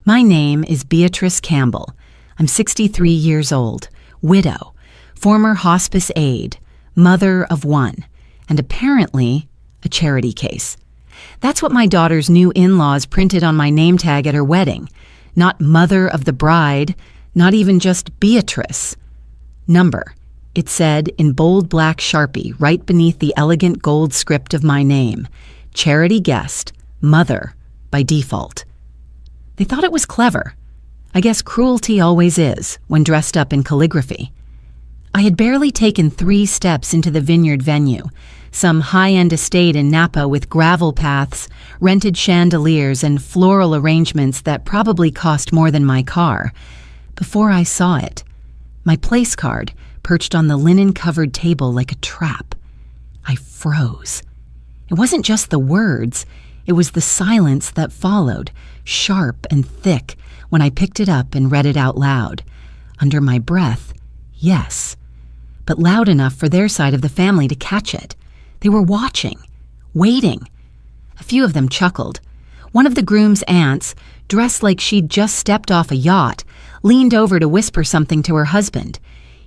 My name is Beatrice Campbell. I'm 63 years old, widow, former hospice aide, mother of one, and apparently a charity case. That's what my daughter's new in-laws printed on my name tag at her wedding. Not mother of the bride, not even just Beatrice. Number. It said in bold black Sharpie right beneath the elegant gold script of my name, charity guest, mother, by default. They thought it was clever. I guess cruelty always is when dressed up in calligraphy. I had barely taken 3 steps into the Vineyard venue, some high-end estate in Napa with gravel paths, rented chandeliers, and floral arrangements that probably cost more than my car, before I saw it. My place card perched on the linen-covered table like a trap. I froze. It wasn't just the words, it was the silence that followed, sharp and thick, when I picked it up and read it out loud. Under my breath, yes, but loud enough for their side of the family to catch it. They were watching, waiting. A few of them chuckled. One of the groom's aunts, dressed like she'd just stepped off a yacht, leaned over to whisper something to her husband.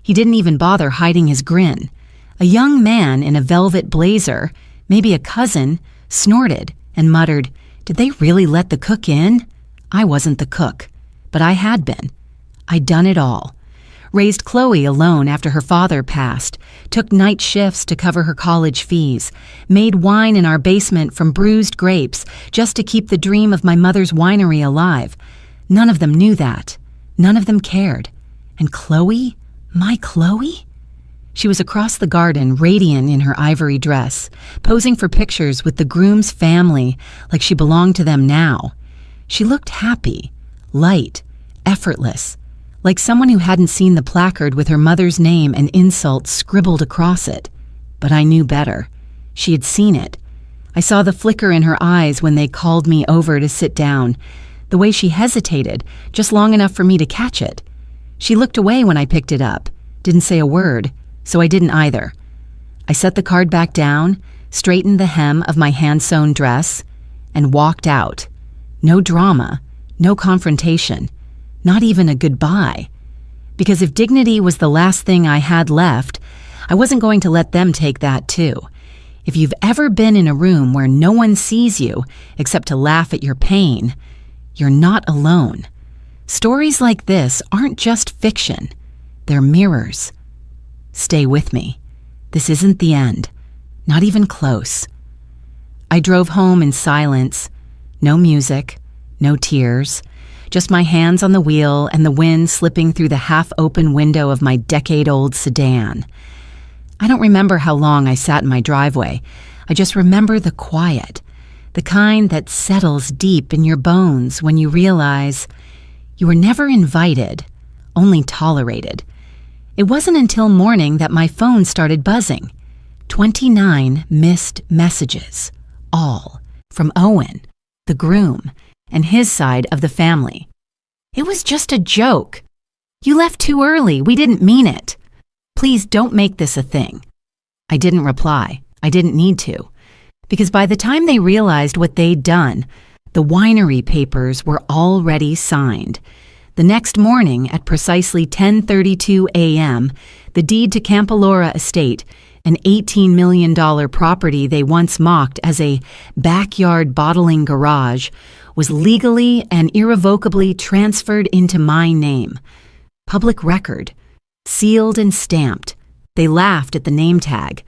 He didn't even bother hiding his grin. A young man in a velvet blazer, maybe a cousin, snorted and muttered, "Did they really let the cook in?" I wasn't the cook, but I had been. I'd done it all. Raised Chloe alone after her father passed, took night shifts to cover her college fees, made wine in our basement from bruised grapes just to keep the dream of my mother's winery alive. None of them knew that. None of them cared. And Chloe? My Chloe? She was across the garden, radiant in her ivory dress, posing for pictures with the groom's family like she belonged to them now. She looked happy, light, effortless, like someone who hadn't seen the placard with her mother's name and insult scribbled across it. But I knew better. She had seen it. I saw the flicker in her eyes when they called me over to sit down, the way she hesitated, just long enough for me to catch it. She looked away when I picked it up, didn't say a word, so I didn't either. I set the card back down, straightened the hem of my hand-sewn dress, and walked out. No drama, no confrontation, not even a goodbye. Because if dignity was the last thing I had left, I wasn't going to let them take that too. If you've ever been in a room where no one sees you except to laugh at your pain, you're not alone. Stories like this aren't just fiction. They're mirrors. Stay with me. This isn't the end. Not even close. I drove home in silence. No music, no tears. Just my hands on the wheel and the wind slipping through the half-open window of my decade-old sedan. I don't remember how long I sat in my driveway. I just remember the quiet, the kind that settles deep in your bones when you realize you were never invited, only tolerated. It wasn't until morning that my phone started buzzing. 29 missed messages, all from Owen, the groom, and his side of the family. It was just a joke. You left too early. We didn't mean it. Please don't make this a thing. I didn't reply. I didn't need to. Because by the time they realized what they'd done, the winery papers were already signed. The next morning at precisely 10:32 a.m., the deed to Campolora Estate, an $18 million property they once mocked as a backyard bottling garage, was legally and irrevocably transferred into my name. Public record. Sealed and stamped. They laughed at the name tag.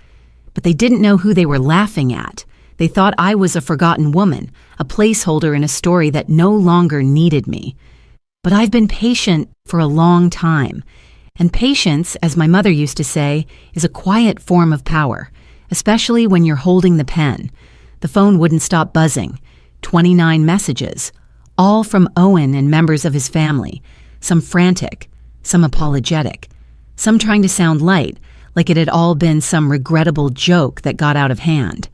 But they didn't know who they were laughing at. They thought I was a forgotten woman, a placeholder in a story that no longer needed me. But I've been patient for a long time. And patience, as my mother used to say, is a quiet form of power, especially when you're holding the pen. The phone wouldn't stop buzzing. 29 messages, all from Owen and members of his family, some frantic, some apologetic, some trying to sound light, like it had all been some regrettable joke that got out of hand.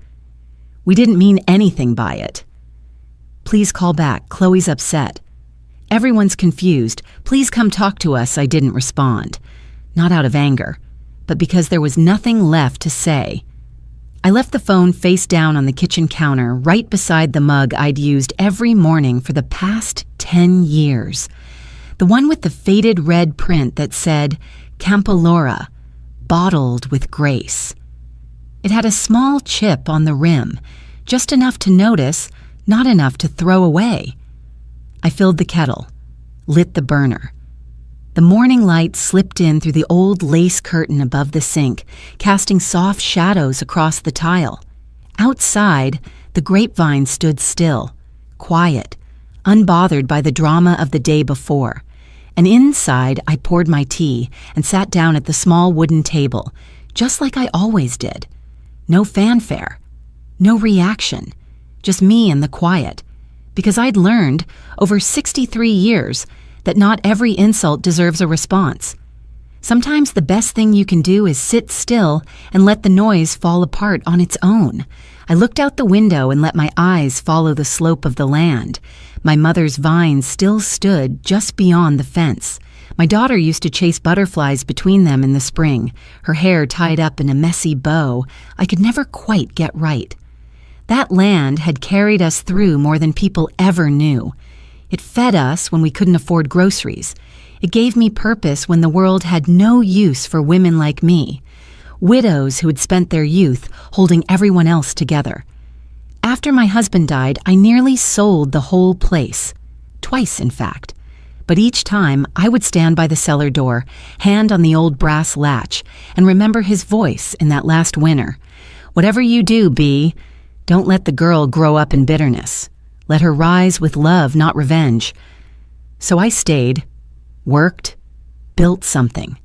We didn't mean anything by it. Please call back. Chloe's upset. Everyone's confused. Please come talk to us. I didn't respond. Not out of anger, but because there was nothing left to say. I left the phone face down on the kitchen counter, right beside the mug I'd used every morning for the past 10 years. The one with the faded red print that said, Campolora, bottled with grace. It had a small chip on the rim, just enough to notice, not enough to throw away. I filled the kettle, lit the burner. The morning light slipped in through the old lace curtain above the sink, casting soft shadows across the tile. Outside, the grapevine stood still, quiet, unbothered by the drama of the day before. And inside, I poured my tea and sat down at the small wooden table, just like I always did. No fanfare, no reaction, just me and the quiet. Because I'd learned, over 63 years, that not every insult deserves a response. Sometimes the best thing you can do is sit still and let the noise fall apart on its own. I looked out the window and let my eyes follow the slope of the land. My mother's vines still stood just beyond the fence. My daughter used to chase butterflies between them in the spring, her hair tied up in a messy bow I could never quite get right. That land had carried us through more than people ever knew. It fed us when we couldn't afford groceries. It gave me purpose when the world had no use for women like me, widows who had spent their youth holding everyone else together. After my husband died, I nearly sold the whole place. Twice, in fact. But each time, I would stand by the cellar door, hand on the old brass latch, and remember his voice in that last winter. Whatever you do, Bea, don't let the girl grow up in bitterness. Let her rise with love, not revenge. So I stayed, worked, built something.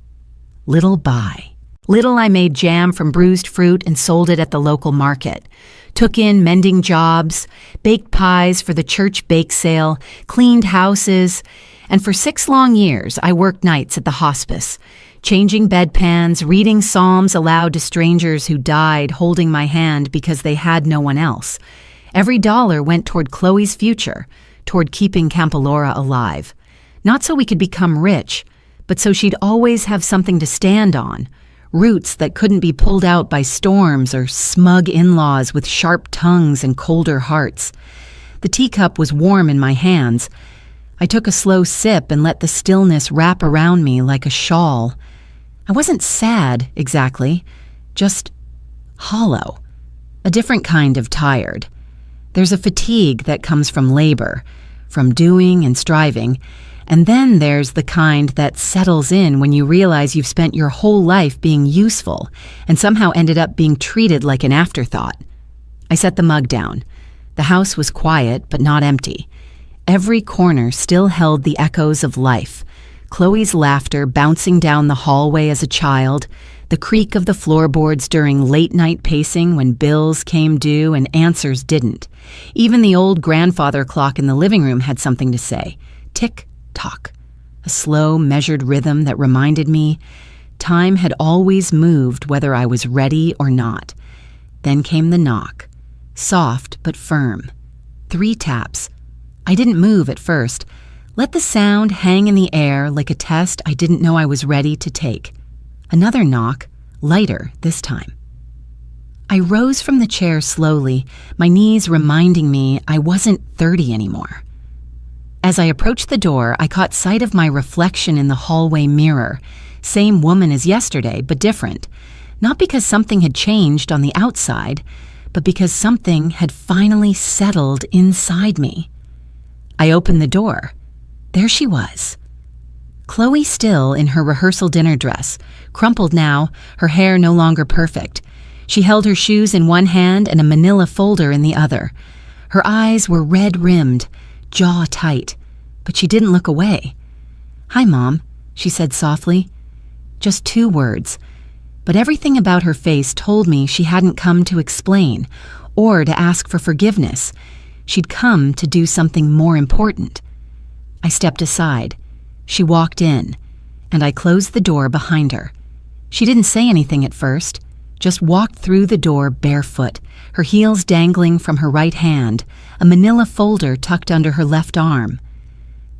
Little by little, I made jam from bruised fruit and sold it at the local market. Took in mending jobs, baked pies for the church bake sale, cleaned houses, and for 6 long years I worked nights at the hospice, changing bedpans, reading psalms aloud to strangers who died, holding my hand because they had no one else. Every dollar went toward Chloe's future, toward keeping Campolora alive. Not so we could become rich, but so she'd always have something to stand on, roots that couldn't be pulled out by storms or smug in-laws with sharp tongues and colder hearts. The teacup was warm in my hands. I took a slow sip and let the stillness wrap around me like a shawl. I wasn't sad, exactly, just hollow, a different kind of tired. There's a fatigue that comes from labor, from doing and striving, and then there's the kind that settles in when you realize you've spent your whole life being useful and somehow ended up being treated like an afterthought. I set the mug down. The house was quiet, but not empty. Every corner still held the echoes of life. Chloe's laughter bouncing down the hallway as a child, the creak of the floorboards during late-night pacing when bills came due and answers didn't. Even the old grandfather clock in the living room had something to say. Tick-tock. A slow, measured rhythm that reminded me time had always moved whether I was ready or not. Then came the knock. Soft but firm. 3 taps. I didn't move at first. Let the sound hang in the air like a test I didn't know I was ready to take. Another knock, lighter this time. I rose from the chair slowly, my knees reminding me I wasn't 30 anymore. As I approached the door, I caught sight of my reflection in the hallway mirror. Same woman as yesterday, but different. Not because something had changed on the outside, but because something had finally settled inside me. I opened the door. There she was. Chloe still in her rehearsal dinner dress, crumpled now, her hair no longer perfect. She held her shoes in one hand and a manila folder in the other. Her eyes were red-rimmed, jaw tight, but she didn't look away. "Hi, Mom," she said softly. Just 2 words, but everything about her face told me she hadn't come to explain or to ask for forgiveness. She'd come to do something more important. I stepped aside. She walked in, and I closed the door behind her. She didn't say anything at first, just walked through the door barefoot, her heels dangling from her right hand, a manila folder tucked under her left arm.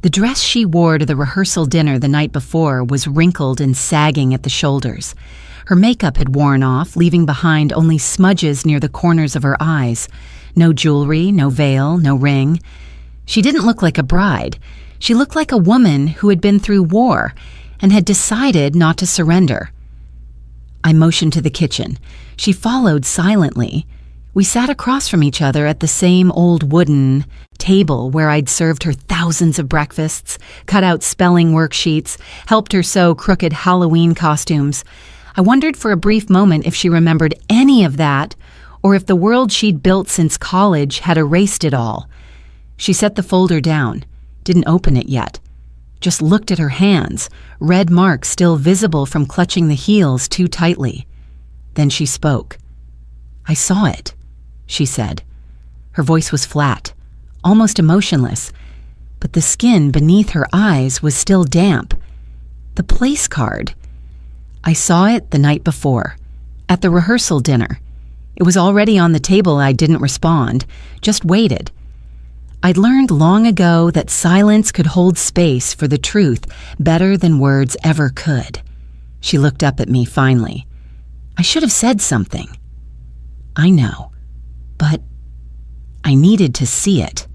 The dress she wore to the rehearsal dinner the night before was wrinkled and sagging at the shoulders. Her makeup had worn off, leaving behind only smudges near the corners of her eyes. No jewelry, no veil, no ring. She didn't look like a bride. She looked like a woman who had been through war and had decided not to surrender. I motioned to the kitchen. She followed silently. We sat across from each other at the same old wooden table where I'd served her thousands of breakfasts, cut out spelling worksheets, helped her sew crooked Halloween costumes. I wondered for a brief moment if she remembered any of that, or if the world she'd built since college had erased it all. She set the folder down, didn't open it yet, just looked at her hands, red marks still visible from clutching the heels too tightly. Then she spoke. "I saw it," she said. Her voice was flat, almost emotionless, but the skin beneath her eyes was still damp. The place card. I saw it the night before, at the rehearsal dinner. It was already on the table. I didn't respond, just waited. I'd learned long ago that silence could hold space for the truth better than words ever could. She looked up at me finally. I should have said something. I know, but I needed to see it.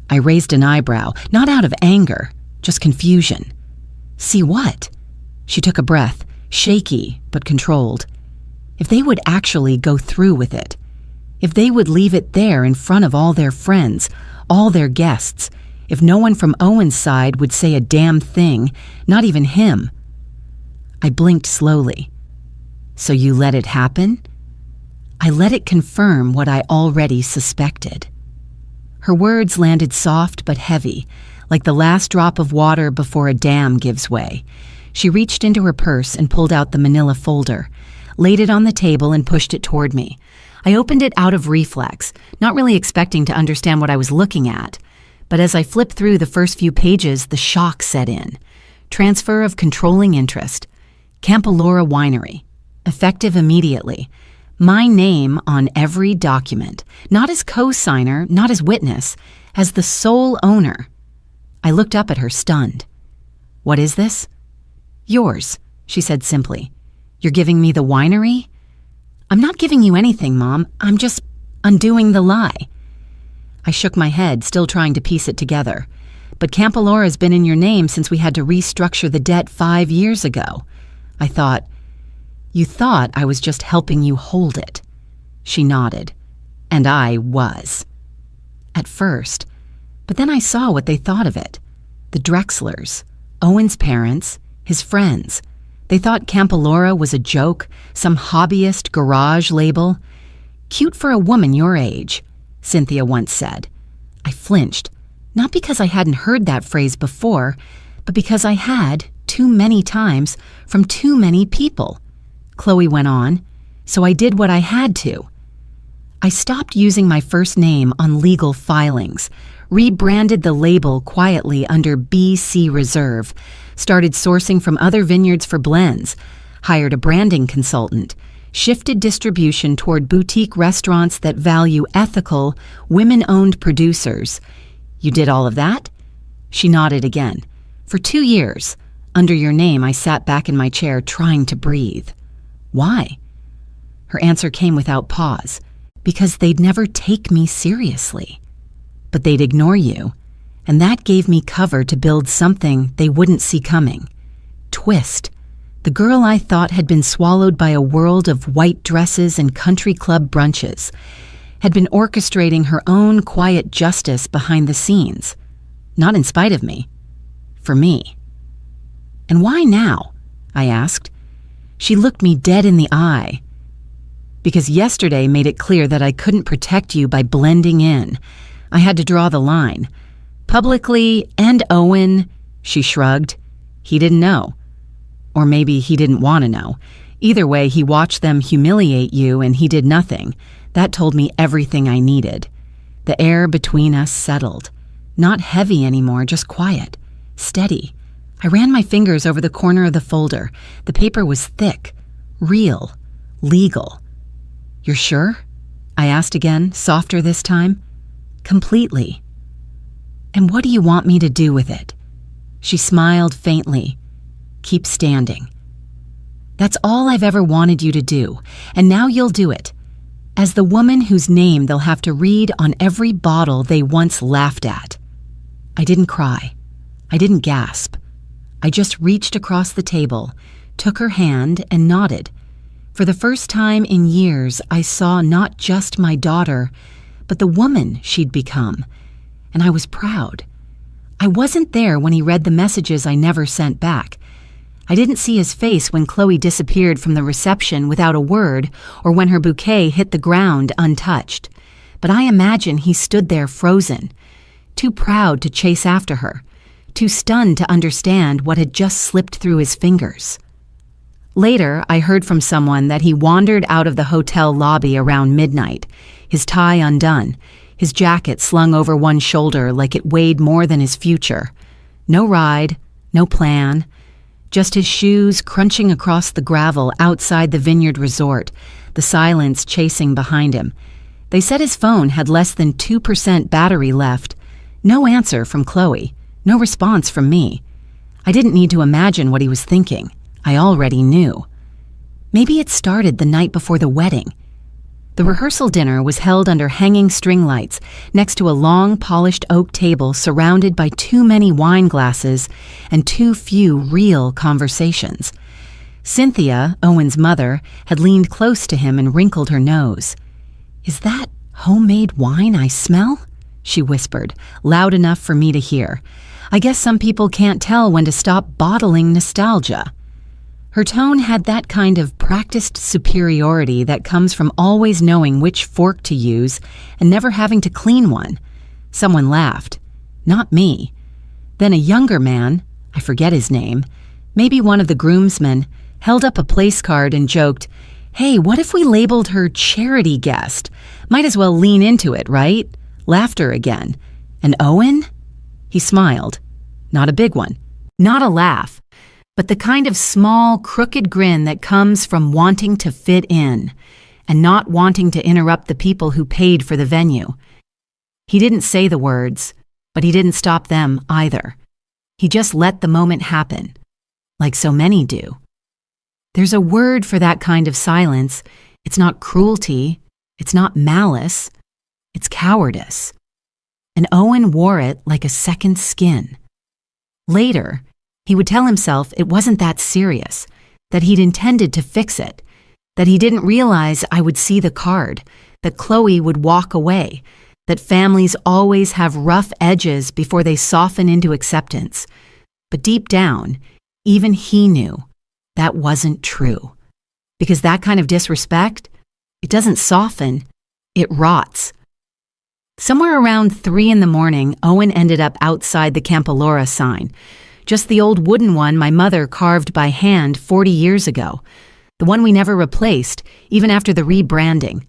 I raised an eyebrow, not out of anger, just confusion. See what? She took a breath, shaky but controlled. If they would actually go through with it, if they would leave it there in front of all their friends, all their guests, if no one from Owen's side would say a damn thing, not even him. I blinked slowly. So you let it happen? I let it confirm what I already suspected. Her words landed soft but heavy, like the last drop of water before a dam gives way. She reached into her purse and pulled out the manila folder, laid it on the table and pushed it toward me. I opened it out of reflex, not really expecting to understand what I was looking at. But as I flipped through the first few pages, the shock set in. Transfer of controlling interest. Campalora Winery. Effective immediately. My name on every document. Not as co-signer, not as witness, as the sole owner. I looked up at her, stunned. What is this? Yours, she said simply. You're giving me the winery? I'm not giving you anything, Mom. I'm just undoing the lie. I shook my head, still trying to piece it together. But Campalora's been in your name since we had to restructure the debt 5 years ago. I thought, you thought I was just helping you hold it. She nodded. And I was. At first. But then I saw what they thought of it. The Drexlers, Owen's parents, his friends. They thought Campalora was a joke, some hobbyist garage label. Cute for a woman your age, Cynthia once said. I flinched, not because I hadn't heard that phrase before, but because I had, too many times, from too many people. Chloe went on, so I did what I had to. I stopped using my first name on legal filings, rebranded the label quietly under BC Reserve, started sourcing from other vineyards for blends, hired a branding consultant, shifted distribution toward boutique restaurants that value ethical, women-owned producers. You did all of that? She nodded again. For 2 years, under your name, I sat back in my chair trying to breathe. Why? Her answer came without pause. Because they'd never take me seriously. But they'd ignore you, and that gave me cover to build something they wouldn't see coming. Twist, the girl I thought had been swallowed by a world of white dresses and country club brunches, had been orchestrating her own quiet justice behind the scenes. Not in spite of me. For me. And why now? I asked. She looked me dead in the eye. Because yesterday made it clear that I couldn't protect you by blending in. I had to draw the line. Publicly, and Owen, she shrugged. He didn't know. Or maybe he didn't want to know. Either way, he watched them humiliate you and he did nothing. That told me everything I needed. The air between us settled. Not heavy anymore, just quiet. Steady. I ran my fingers over the corner of the folder. The paper was thick. Real. Legal. You're sure? I asked again, softer this time. Completely. And what do you want me to do with it? She smiled faintly. Keep standing. That's all I've ever wanted you to do, and now you'll do it. As the woman whose name they'll have to read on every bottle they once laughed at." I didn't cry. I didn't gasp. I just reached across the table, took her hand, and nodded. For the first time in years, I saw not just my daughter, but the woman she'd become, and I was proud. I wasn't there when he read the messages I never sent back. I didn't see his face when Chloe disappeared from the reception without a word or when her bouquet hit the ground untouched. But I imagine he stood there frozen, too proud to chase after her, too stunned to understand what had just slipped through his fingers. Later, I heard from someone that he wandered out of the hotel lobby around midnight, his tie undone, his jacket slung over one shoulder like it weighed more than his future. No ride, no plan, just his shoes crunching across the gravel outside the Vineyard resort, the silence chasing behind him. They said his phone had less than 2% battery left. No answer from Chloe, no response from me. I didn't need to imagine what he was thinking. I already knew. Maybe it started the night before the wedding. The rehearsal dinner was held under hanging string lights next to a long polished oak table surrounded by too many wine glasses and too few real conversations. Cynthia, Owen's mother, had leaned close to him and wrinkled her nose. "Is that homemade wine I smell?" she whispered, loud enough for me to hear. "I guess some people can't tell when to stop bottling nostalgia." Her tone had that kind of practiced superiority that comes from always knowing which fork to use and never having to clean one. Someone laughed. Not me. Then a younger man, I forget his name, maybe one of the groomsmen, held up a place card and joked, "Hey, what if we labeled her charity guest? Might as well lean into it, right?" Laughter again. "And Owen?" He smiled. Not a big one. Not a laugh. But the kind of small, crooked grin that comes from wanting to fit in and not wanting to interrupt the people who paid for the venue. He didn't say the words, but he didn't stop them either. He just let the moment happen, like so many do. There's a word for that kind of silence. It's not cruelty. It's not malice. It's cowardice. And Owen wore it like a second skin. Later, he would tell himself it wasn't that serious, that he'd intended to fix it, that he didn't realize I would see the card, that Chloe would walk away, that families always have rough edges before they soften into acceptance. But deep down, even he knew that wasn't true. Because that kind of disrespect, it doesn't soften, it rots. Somewhere around 3 a.m, Owen ended up outside the Campalora sign, just the old wooden one my mother carved by hand 40 years ago, the one we never replaced, even after the rebranding.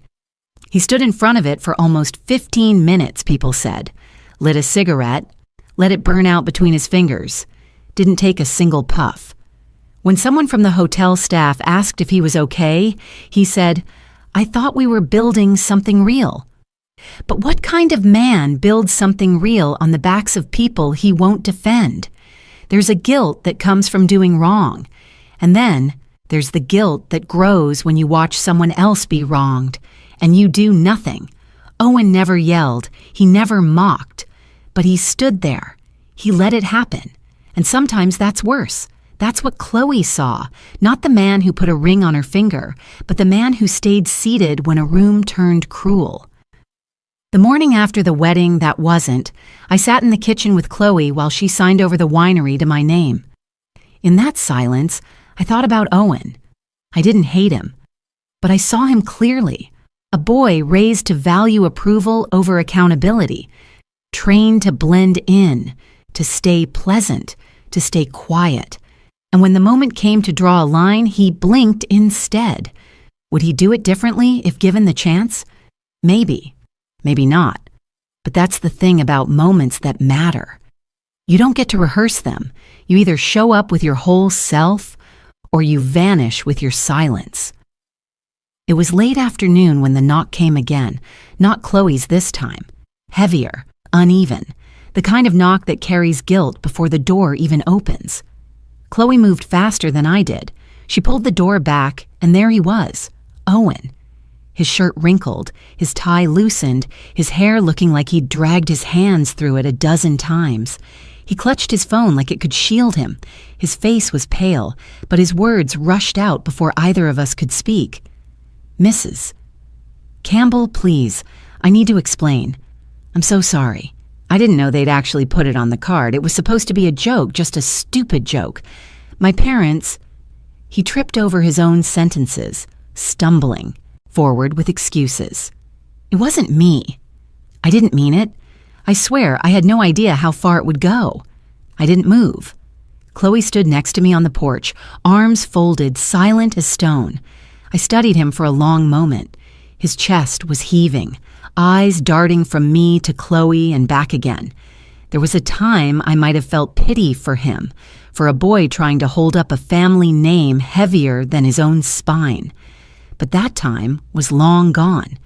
He stood in front of it for almost 15 minutes, people said, lit a cigarette, let it burn out between his fingers, didn't take a single puff. When someone from the hotel staff asked if he was okay, he said, "I thought we were building something real." But what kind of man builds something real on the backs of people he won't defend? There's a guilt that comes from doing wrong. And then there's the guilt that grows when you watch someone else be wronged, and you do nothing. Owen never yelled. He never mocked. But he stood there. He let it happen. And sometimes that's worse. That's what Chloe saw. Not the man who put a ring on her finger, but the man who stayed seated when a room turned cruel. The morning after the wedding that wasn't, I sat in the kitchen with Chloe while she signed over the winery to my name. In that silence, I thought about Owen. I didn't hate him, but I saw him clearly. A boy raised to value approval over accountability, trained to blend in, to stay pleasant, to stay quiet. And when the moment came to draw a line, he blinked instead. Would he do it differently if given the chance? Maybe. Maybe not. But that's the thing about moments that matter. You don't get to rehearse them. You either show up with your whole self or you vanish with your silence. It was late afternoon when the knock came again, not Chloe's this time. Heavier, uneven, the kind of knock that carries guilt before the door even opens. Chloe moved faster than I did, She pulled the door back, and there he was, Owen. His shirt wrinkled, his tie loosened, his hair looking like he'd dragged his hands through it a dozen times. He clutched his phone like it could shield him. His face was pale, but his words rushed out before either of us could speak. "Mrs. Campbell, please, I need to explain. I'm so sorry. I didn't know they'd actually put it on the card. It was supposed to be a joke, just a stupid joke. My parents—" He tripped over his own sentences, stumbling forward with excuses. "It wasn't me. I didn't mean it. I swear I had no idea how far it would go. I didn't move." Chloe stood next to me on the porch, arms folded, silent as stone. I studied him for a long moment. His chest was heaving, eyes darting from me to Chloe and back again. There was a time I might have felt pity for him, for a boy trying to hold up a family name heavier than his own spine. But that time was long gone.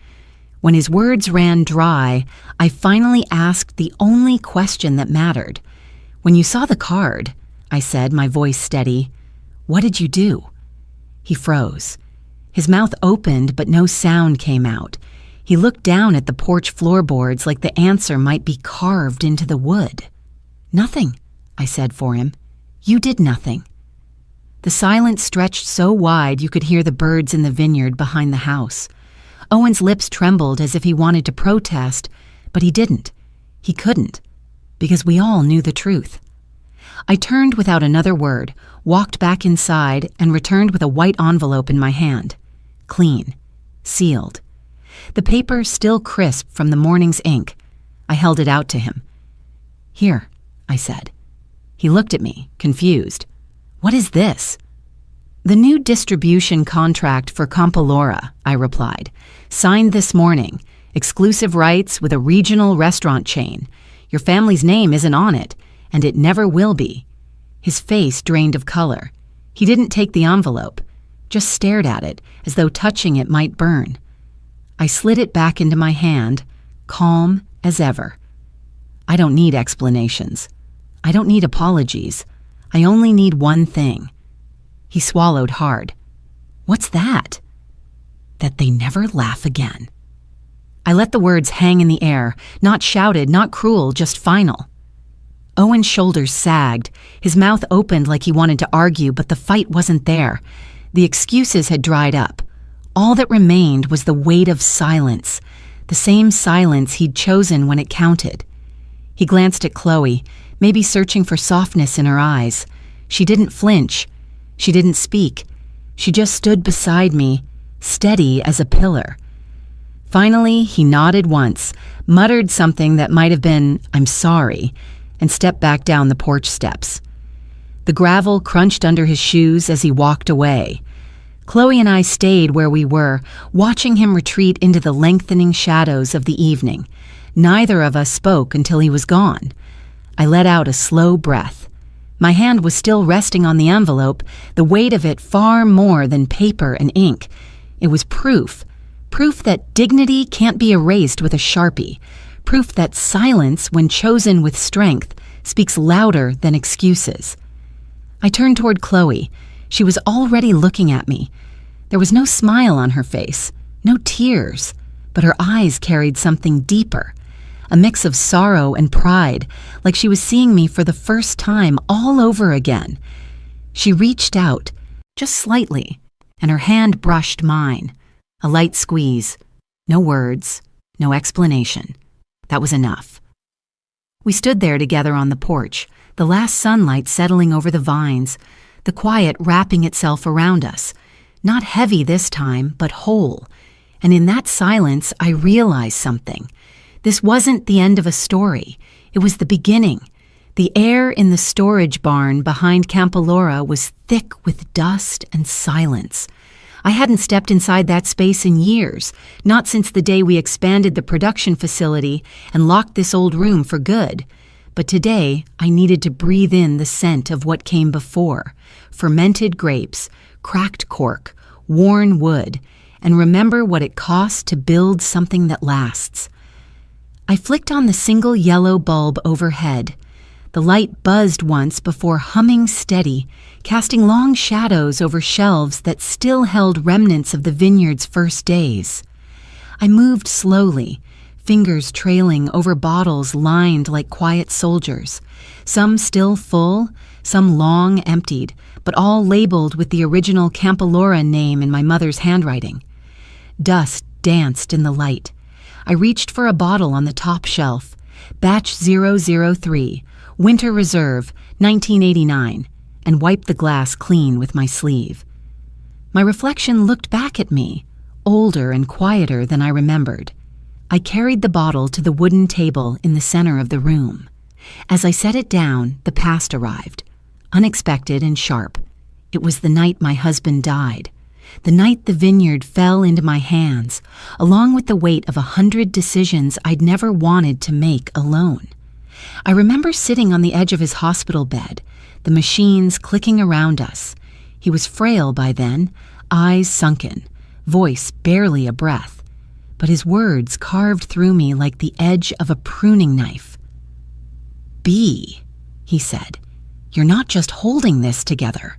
When his words ran dry, I finally asked the only question that mattered. "When you saw the card," I said, my voice steady, "what did you do?" He froze. His mouth opened, but no sound came out. He looked down at the porch floorboards like the answer might be carved into the wood. "Nothing," I said for him. "You did nothing." The silence stretched so wide you could hear the birds in the vineyard behind the house. Owen's lips trembled as if he wanted to protest, but he didn't. He couldn't, because we all knew the truth. I turned without another word, walked back inside, and returned with a white envelope in my hand. Clean. Sealed. The paper still crisp from the morning's ink. I held it out to him. "Here," I said. He looked at me, confused. "What is this?" "The new distribution contract for Campalora," I replied. "Signed this morning. Exclusive rights with a regional restaurant chain. Your family's name isn't on it, and it never will be." His face drained of color. He didn't take the envelope, just stared at it as though touching it might burn. I slid it back into my hand, calm as ever. I don't need explanations. I don't need apologies. I only need one thing. He swallowed hard. "What's that?" "That they never laugh again." I let the words hang in the air, not shouted, not cruel, just final. Owen's shoulders sagged. His mouth opened like he wanted to argue, but the fight wasn't there. The excuses had dried up. All that remained was the weight of silence, the same silence he'd chosen when it counted. He glanced at Chloe, maybe searching for softness in her eyes. She didn't flinch. She didn't speak. She just stood beside me, steady as a pillar. Finally, he nodded once, muttered something that might have been, "I'm sorry," and stepped back down the porch steps. The gravel crunched under his shoes as he walked away. Chloe and I stayed where we were, watching him retreat into the lengthening shadows of the evening. Neither of us spoke until he was gone. I let out a slow breath. My hand was still resting on the envelope, the weight of it far more than paper and ink. It was proof that dignity can't be erased with a Sharpie, proof that silence, when chosen with strength, speaks louder than excuses. I turned toward Chloe. She was already looking at me. There was no smile on her face, no tears, but her eyes carried something deeper, a mix of sorrow and pride, like she was seeing me for the first time all over again. She reached out, just slightly, and her hand brushed mine. A light squeeze. No words, no explanation. That was enough. We stood there together on the porch, the last sunlight settling over the vines, the quiet wrapping itself around us, not heavy this time, but whole. And in that silence, I realized something. This wasn't the end of a story. It was the beginning. The air in the storage barn behind Campalora was thick with dust and silence. I hadn't stepped inside that space in years, not since the day we expanded the production facility and locked this old room for good. But today, I needed to breathe in the scent of what came before: fermented grapes, cracked cork, worn wood, and remember what it cost to build something that lasts. I flicked on the single yellow bulb overhead. The light buzzed once before humming steady, casting long shadows over shelves that still held remnants of the vineyard's first days. I moved slowly, fingers trailing over bottles lined like quiet soldiers, some still full, some long emptied, but all labeled with the original Campolora name in my mother's handwriting. Dust danced in the light. I reached for a bottle on the top shelf, batch 003, Winter Reserve, 1989, and wiped the glass clean with my sleeve. My reflection looked back at me, older and quieter than I remembered. I carried the bottle to the wooden table in the center of the room. As I set it down, the past arrived, unexpected and sharp. It was the night my husband died, the night the vineyard fell into my hands, along with the weight of 100 decisions I'd never wanted to make alone. I remember sitting on the edge of his hospital bed, the machines clicking around us. He was frail by then, eyes sunken, voice barely a breath, but his words carved through me like the edge of a pruning knife. "B," he said, "you're not just holding this together.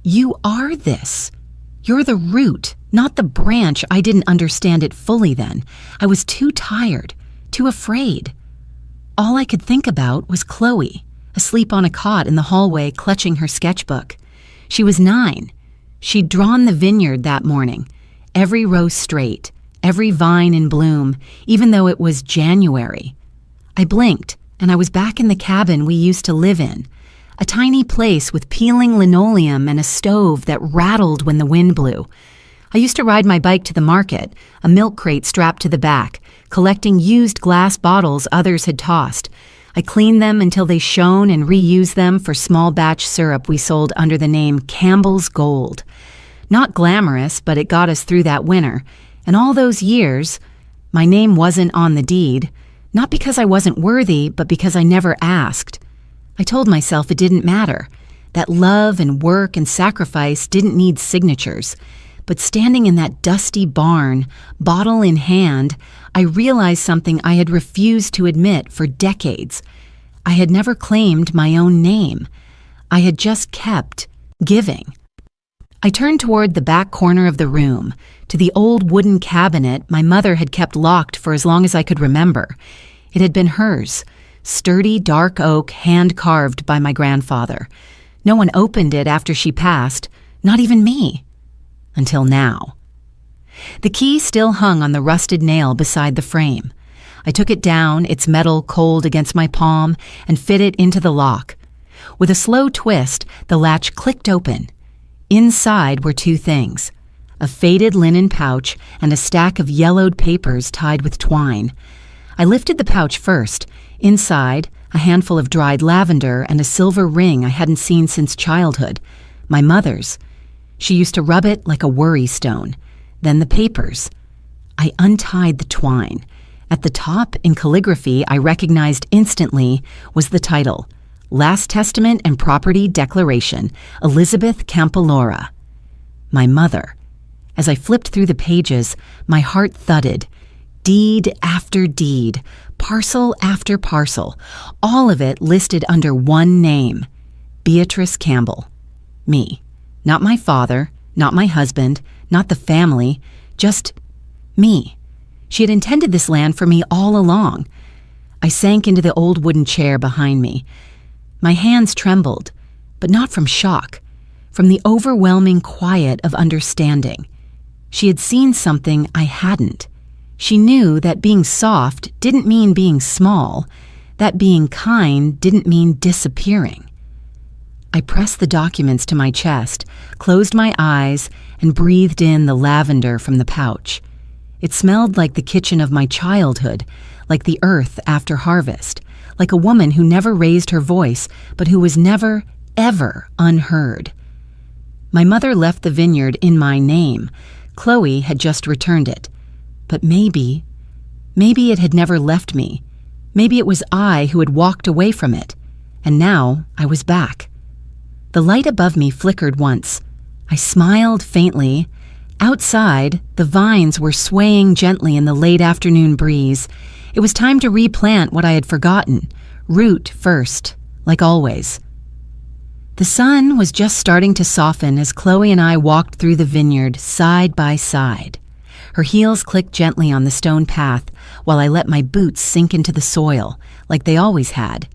You are this. You're the root, not the branch." I didn't understand it fully then. I was too tired, too afraid. All I could think about was Chloe, asleep on a cot in the hallway clutching her sketchbook. She was 9. She'd drawn the vineyard that morning, every row straight, every vine in bloom, even though it was January. I blinked, and I was back in the cabin we used to live in, a tiny place with peeling linoleum and a stove that rattled when the wind blew. I used to ride my bike to the market, a milk crate strapped to the back, collecting used glass bottles others had tossed. I cleaned them until they shone and reused them for small batch syrup we sold under the name Campbell's Gold. Not glamorous, but it got us through that winter. And all those years, my name wasn't on the deed, not because I wasn't worthy, but because I never asked. I told myself it didn't matter, that love and work and sacrifice didn't need signatures. But standing in that dusty barn, bottle in hand, I realized something I had refused to admit for decades. I had never claimed my own name. I had just kept giving. I turned toward the back corner of the room, to the old wooden cabinet my mother had kept locked for as long as I could remember. It had been hers, sturdy dark oak hand-carved by my grandfather. No one opened it after she passed, not even me. Until now. The key still hung on the rusted nail beside the frame. I took it down, its metal cold against my palm, and fit it into the lock. With a slow twist, the latch clicked open. Inside were 2 things, a faded linen pouch and a stack of yellowed papers tied with twine. I lifted the pouch first. Inside, a handful of dried lavender and a silver ring I hadn't seen since childhood, my mother's. She used to rub it like a worry stone. Then the papers. I untied the twine. At the top, in calligraphy I recognized instantly, was the title, Last Testament and Property Declaration, Elizabeth Campolora. My mother. As I flipped through the pages, my heart thudded. Deed after deed, parcel after parcel, all of it listed under one name, Beatrice Campbell. Me. Not my father, not my husband, not the family, just me. She had intended this land for me all along. I sank into the old wooden chair behind me. My hands trembled, but not from shock, from the overwhelming quiet of understanding. She had seen something I hadn't. She knew that being soft didn't mean being small, that being kind didn't mean disappearing. I pressed the documents to my chest, closed my eyes, and breathed in the lavender from the pouch. It smelled like the kitchen of my childhood, like the earth after harvest, like a woman who never raised her voice, but who was never, ever unheard. My mother left the vineyard in my name. Chloe had just returned it. But maybe it had never left me. Maybe it was I who had walked away from it, and now I was back. The light above me flickered once. I smiled faintly. Outside, the vines were swaying gently in the late afternoon breeze. It was time to replant what I had forgotten, Root first, like always. The sun was just starting to soften as Chloe and I walked through the vineyard side by side. Her heels clicked gently on the stone path while I let my boots sink into the soil, like they always had.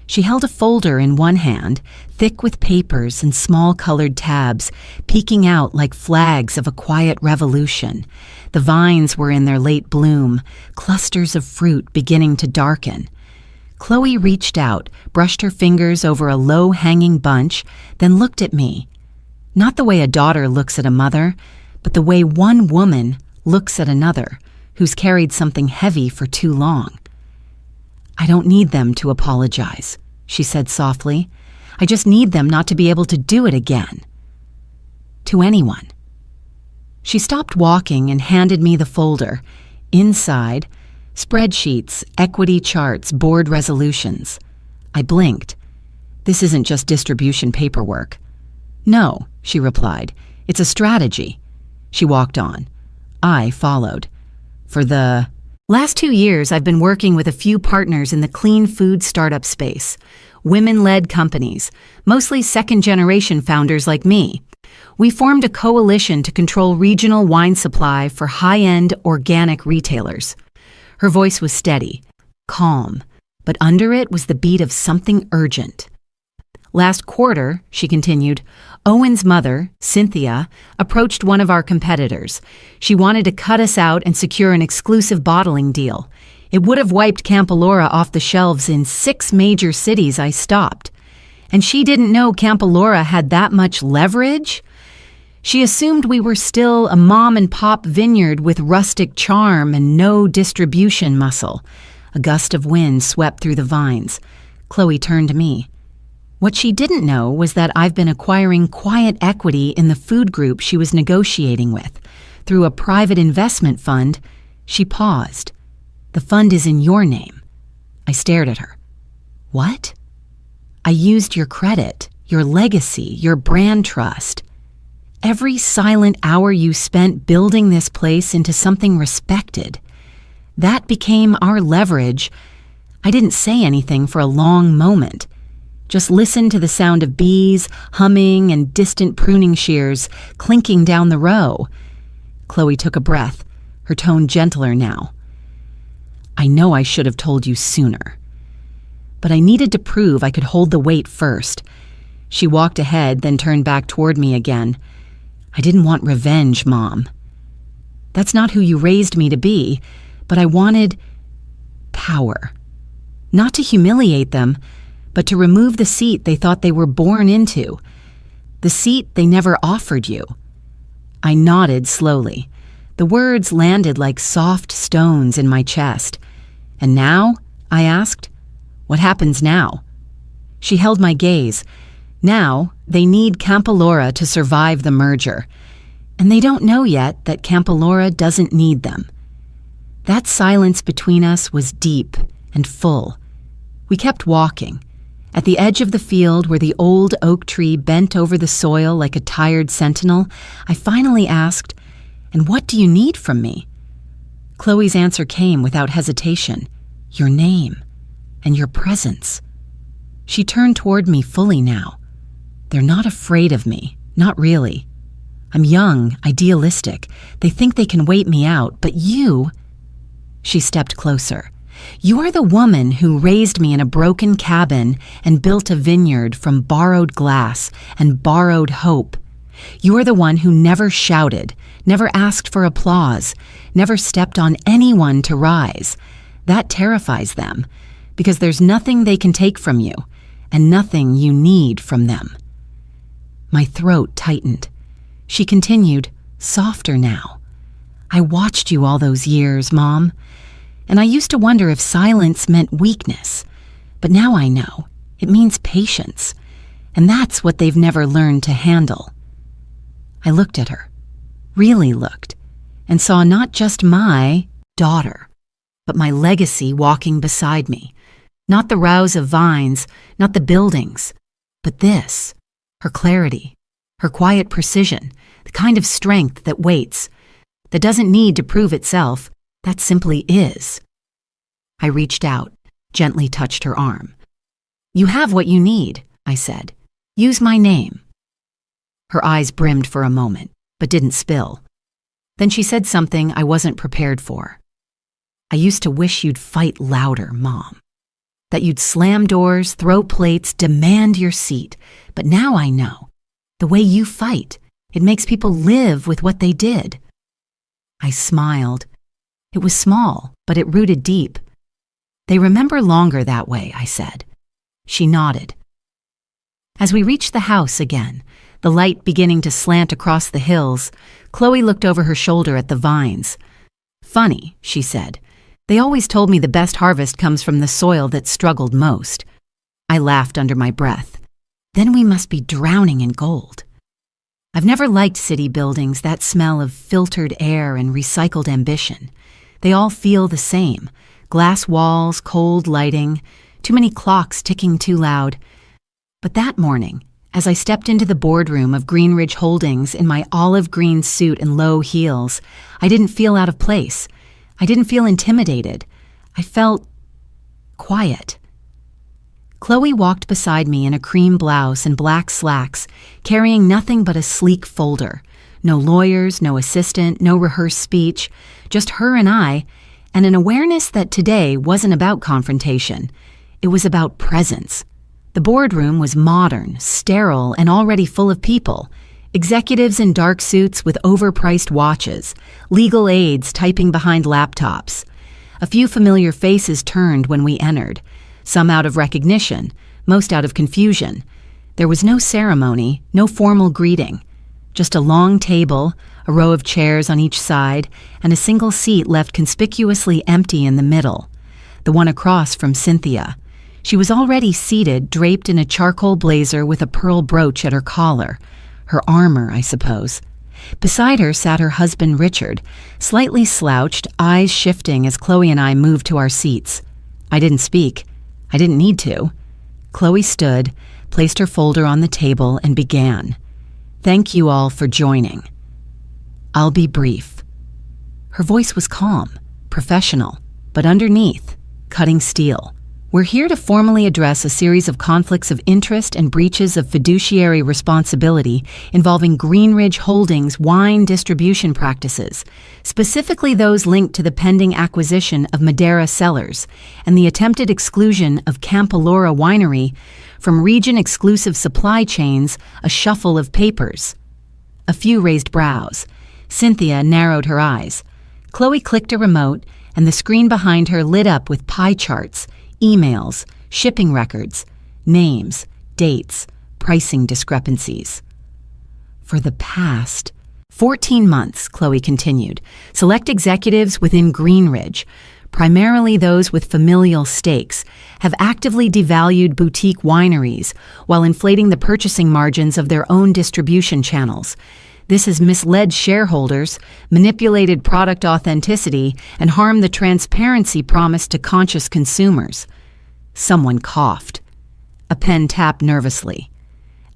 She held a folder in one hand, thick with papers and small colored tabs, peeking out like flags of a quiet revolution. The vines were in their late bloom, clusters of fruit beginning to darken. Chloe reached out, brushed her fingers over a low-hanging bunch, then looked at me. Not the way a daughter looks at a mother, but the way one woman looks at another, who's carried something heavy for too long. "I don't need them to apologize," she said softly. "I just need them not to be able to do it again. To anyone." She stopped walking and handed me the folder. Inside, spreadsheets, equity charts, board resolutions. I blinked. "This isn't just distribution paperwork." "No," she replied. "It's a strategy." She walked on. I followed. "For the last 2 years, I've been working with a few partners in the clean food startup space, women-led companies, mostly second-generation founders like me. We formed a coalition to control regional wine supply for high-end organic retailers." Her voice was steady, calm, but under it was the beat of something urgent. "Last quarter," she continued, "Owen's mother, Cynthia, approached one of our competitors. She wanted to cut us out and secure an exclusive bottling deal. It would have wiped Campalora off the shelves in 6 major cities I stopped. And she didn't know Campalora had that much leverage. She assumed we were still a mom-and-pop vineyard with rustic charm and no distribution muscle." A gust of wind swept through the vines. Chloe turned to me. What she didn't know was that I've been acquiring quiet equity in the food group she was negotiating with. Through a private investment fund. She paused. "The fund is in your name." I stared at her. "What?" "I used your credit, your legacy, your brand trust. Every silent hour you spent building this place into something respected. That became our leverage." I didn't say anything for a long moment. Just listened to the sound of bees, humming, and distant pruning shears clinking down the row. Chloe took a breath, her tone gentler now. "I know I should have told you sooner. But I needed to prove I could hold the weight first." She walked ahead, then turned back toward me again. "I didn't want revenge, Mom. That's not who you raised me to be, but I wanted power. Not to humiliate them, but to remove the seat they thought they were born into. The seat they never offered you." I nodded slowly. The words landed like soft stones in my chest. "And now?" I asked. "What happens now?" She held my gaze. "Now, they need Campalora to survive the merger. And they don't know yet that Campalora doesn't need them." That silence between us was deep and full. We kept walking. At the edge of the field where the old oak tree bent over the soil like a tired sentinel, I finally asked, "And what do you need from me?" Chloe's answer came without hesitation. "Your name and your presence." She turned toward me fully now. "They're not afraid of me, not really. I'm young, idealistic. They think they can wait me out, but you..." She stepped closer. "You are the woman who raised me in a broken cabin and built a vineyard from borrowed glass and borrowed hope. You are the one who never shouted, never asked for applause, never stepped on anyone to rise. That terrifies them, because there's nothing they can take from you, and nothing you need from them." My throat tightened. She continued, softer now. "I watched you all those years, Mom. And I used to wonder if silence meant weakness. But now I know. It means patience. And that's what they've never learned to handle." I looked at her, really looked, and saw not just my daughter, but my legacy walking beside me. Not the rows of vines, not the buildings, but this, her clarity, her quiet precision, the kind of strength that waits, that doesn't need to prove itself, that simply is. I reached out, gently touched her arm. "You have what you need," I said. "Use my name." Her eyes brimmed for a moment, but didn't spill. Then she said something I wasn't prepared for. "I used to wish you'd fight louder, Mom. That you'd slam doors, throw plates, demand your seat. But now I know. The way you fight, it makes people live with what they did." I smiled. It was small, but it rooted deep. "They remember longer that way," I said. She nodded. As we reached the house again, the light beginning to slant across the hills, Chloe looked over her shoulder at the vines. "Funny," she said. "They always told me the best harvest comes from the soil that struggled most." I laughed under my breath. "Then we must be drowning in gold." I've never liked city buildings, that smell of filtered air and recycled ambition. They all feel the same. Glass walls, cold lighting, too many clocks ticking too loud. But that morning, as I stepped into the boardroom of Greenridge Holdings in my olive green suit and low heels, I didn't feel out of place. I didn't feel intimidated. I felt quiet. Chloe walked beside me in a cream blouse and black slacks, carrying nothing but a sleek folder. No lawyers, no assistant, no rehearsed speech, just her and I, and an awareness that today wasn't about confrontation. It was about presence. The boardroom was modern, sterile, and already full of people. Executives in dark suits with overpriced watches, legal aides typing behind laptops. A few familiar faces turned when we entered, some out of recognition, most out of confusion. There was no ceremony, no formal greeting. Just a long table, a row of chairs on each side, and a single seat left conspicuously empty in the middle, the one across from Cynthia. She was already seated, draped in a charcoal blazer with a pearl brooch at her collar. Her armor, I suppose. Beside her sat her husband Richard, slightly slouched, eyes shifting as Chloe and I moved to our seats. I didn't speak. I didn't need to. Chloe stood, placed her folder on the table, and began. "Thank you all for joining. I'll be brief." Her voice was calm, professional, but underneath, cutting steel. "We're here to formally address a series of conflicts of interest and breaches of fiduciary responsibility involving Greenridge Holdings wine distribution practices, specifically those linked to the pending acquisition of Madeira Cellars and the attempted exclusion of Campalora Winery from region-exclusive supply chains, a shuffle of papers." A few raised brows. Cynthia narrowed her eyes. Chloe clicked a remote, and the screen behind her lit up with pie charts, emails, shipping records, names, dates, pricing discrepancies. "For the past 14 months, Chloe continued, select executives within Greenridge, primarily those with familial stakes, have actively devalued boutique wineries while inflating the purchasing margins of their own distribution channels. This has misled shareholders, manipulated product authenticity, and harmed the transparency promised to conscious consumers." Someone coughed. A pen tapped nervously.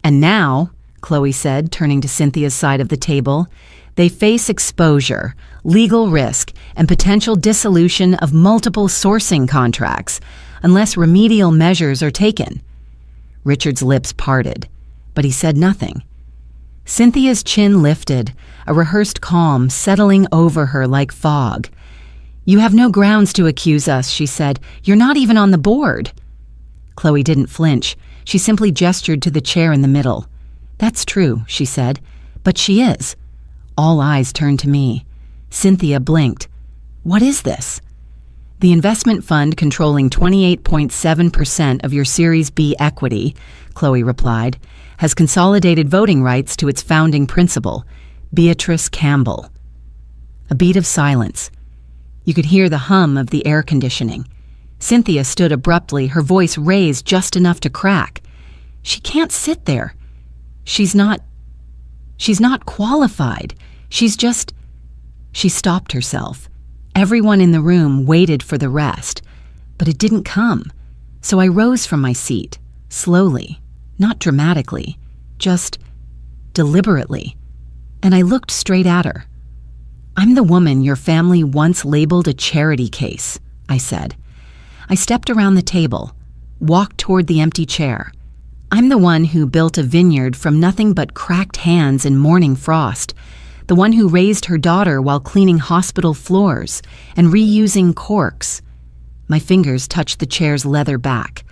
"And now," Chloe said, turning to Cynthia's side of the table, "they face exposure, legal risk, and potential dissolution of multiple sourcing contracts, unless remedial measures are taken." Richard's lips parted, but he said nothing. Cynthia's chin lifted, a rehearsed calm settling over her like fog. "You have no grounds to accuse us," she said. "You're not even on the board." Chloe didn't flinch. She simply gestured to the chair in the middle. "That's true," she said, "but she is." All eyes turned to me. Cynthia blinked. "What is this?" "The investment fund controlling 28.7% of your Series B equity," Chloe replied, "has consolidated voting rights to its founding principal, Beatrice Campbell." A beat of silence. You could hear the hum of the air conditioning. Cynthia stood abruptly, her voice raised just enough to crack. "She can't sit there. She's not qualified. She's just—" She stopped herself. Everyone in the room waited for the rest, but it didn't come. So I rose from my seat, slowly, not dramatically, just deliberately, and I looked straight at her. "I'm the woman your family once labeled a charity case," I said. I stepped around the table, walked toward the empty chair. I'm the one who built a vineyard from nothing but cracked hands and morning frost, the one who raised her daughter while cleaning hospital floors and reusing corks. My fingers touched the chair's leather back.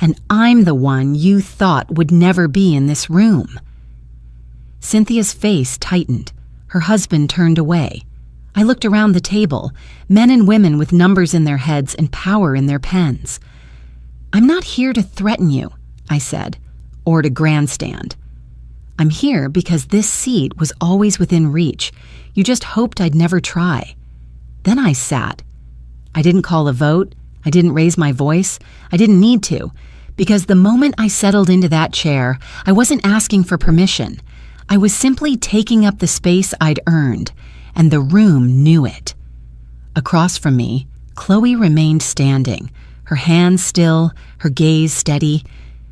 And I'm the one you thought would never be in this room. Cynthia's face tightened. Her husband turned away. I looked around the table, men and women with numbers in their heads and power in their pens. I'm not here to threaten you, I said, or to grandstand. I'm here because this seat was always within reach. You just hoped I'd never try. Then I sat. I didn't call a vote. I didn't raise my voice. I didn't need to, because the moment I settled into that chair, I wasn't asking for permission. I was simply taking up the space I'd earned, and the room knew it. Across from me, Chloe remained standing, her hands still, her gaze steady.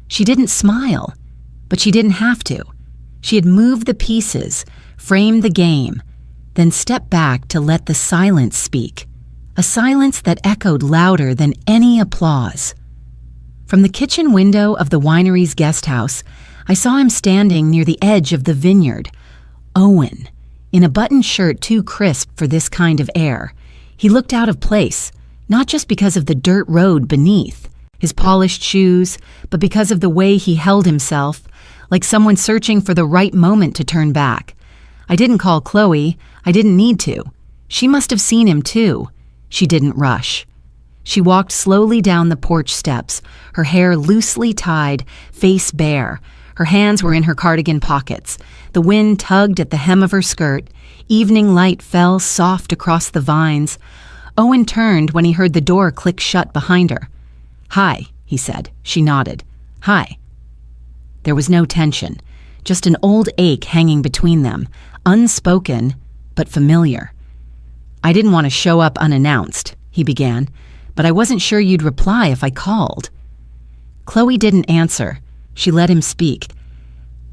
She didn't smile, but she didn't have to. She had moved the pieces, framed the game, then stepped back to let the silence speak, a silence that echoed louder than any applause. From the kitchen window of the winery's guest house, I saw him standing near the edge of the vineyard. Owen, in a button shirt too crisp for this kind of air. He looked out of place, not just because of the dirt road beneath, his polished shoes, but because of the way he held himself, like someone searching for the right moment to turn back. I didn't call Chloe. I didn't need to. She must have seen him too. She didn't rush. She walked slowly down the porch steps, her hair loosely tied, face bare. Her hands were in her cardigan pockets. The wind tugged at the hem of her skirt. Evening light fell soft across the vines. Owen turned when he heard the door click shut behind her. "Hi," he said. She nodded. "Hi." There was no tension, just an old ache hanging between them, unspoken but familiar. "I didn't want to show up unannounced," he began, "but I wasn't sure you'd reply if I called." Chloe didn't answer. She let him speak.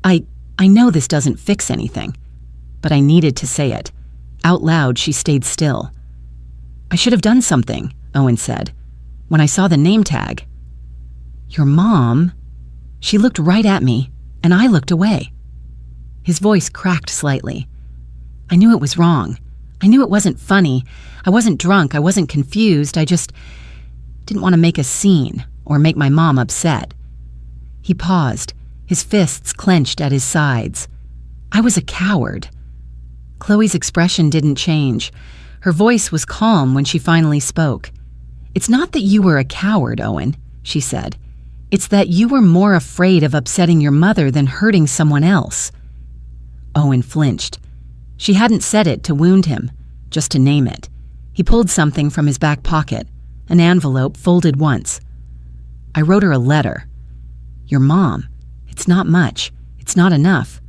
I know this doesn't fix anything, but I needed to say it. Out loud, she stayed still. "I should have done something," Owen said, "when I saw the name tag." "Your mom?" She looked right at me, and I looked away. His voice cracked slightly. "I knew it was wrong. I knew it wasn't funny. I wasn't drunk. I wasn't confused. I just didn't want to make a scene or make my mom upset." He paused, his fists clenched at his sides. "I was a coward." Chloe's expression didn't change. Her voice was calm when she finally spoke. "It's not that you were a coward, Owen," she said. "It's that you were more afraid of upsetting your mother than hurting someone else." Owen flinched. She hadn't said it to wound him, just to name it. He pulled something from his back pocket, an envelope folded once. "I wrote her a letter. Your mom. It's not much. It's not enough.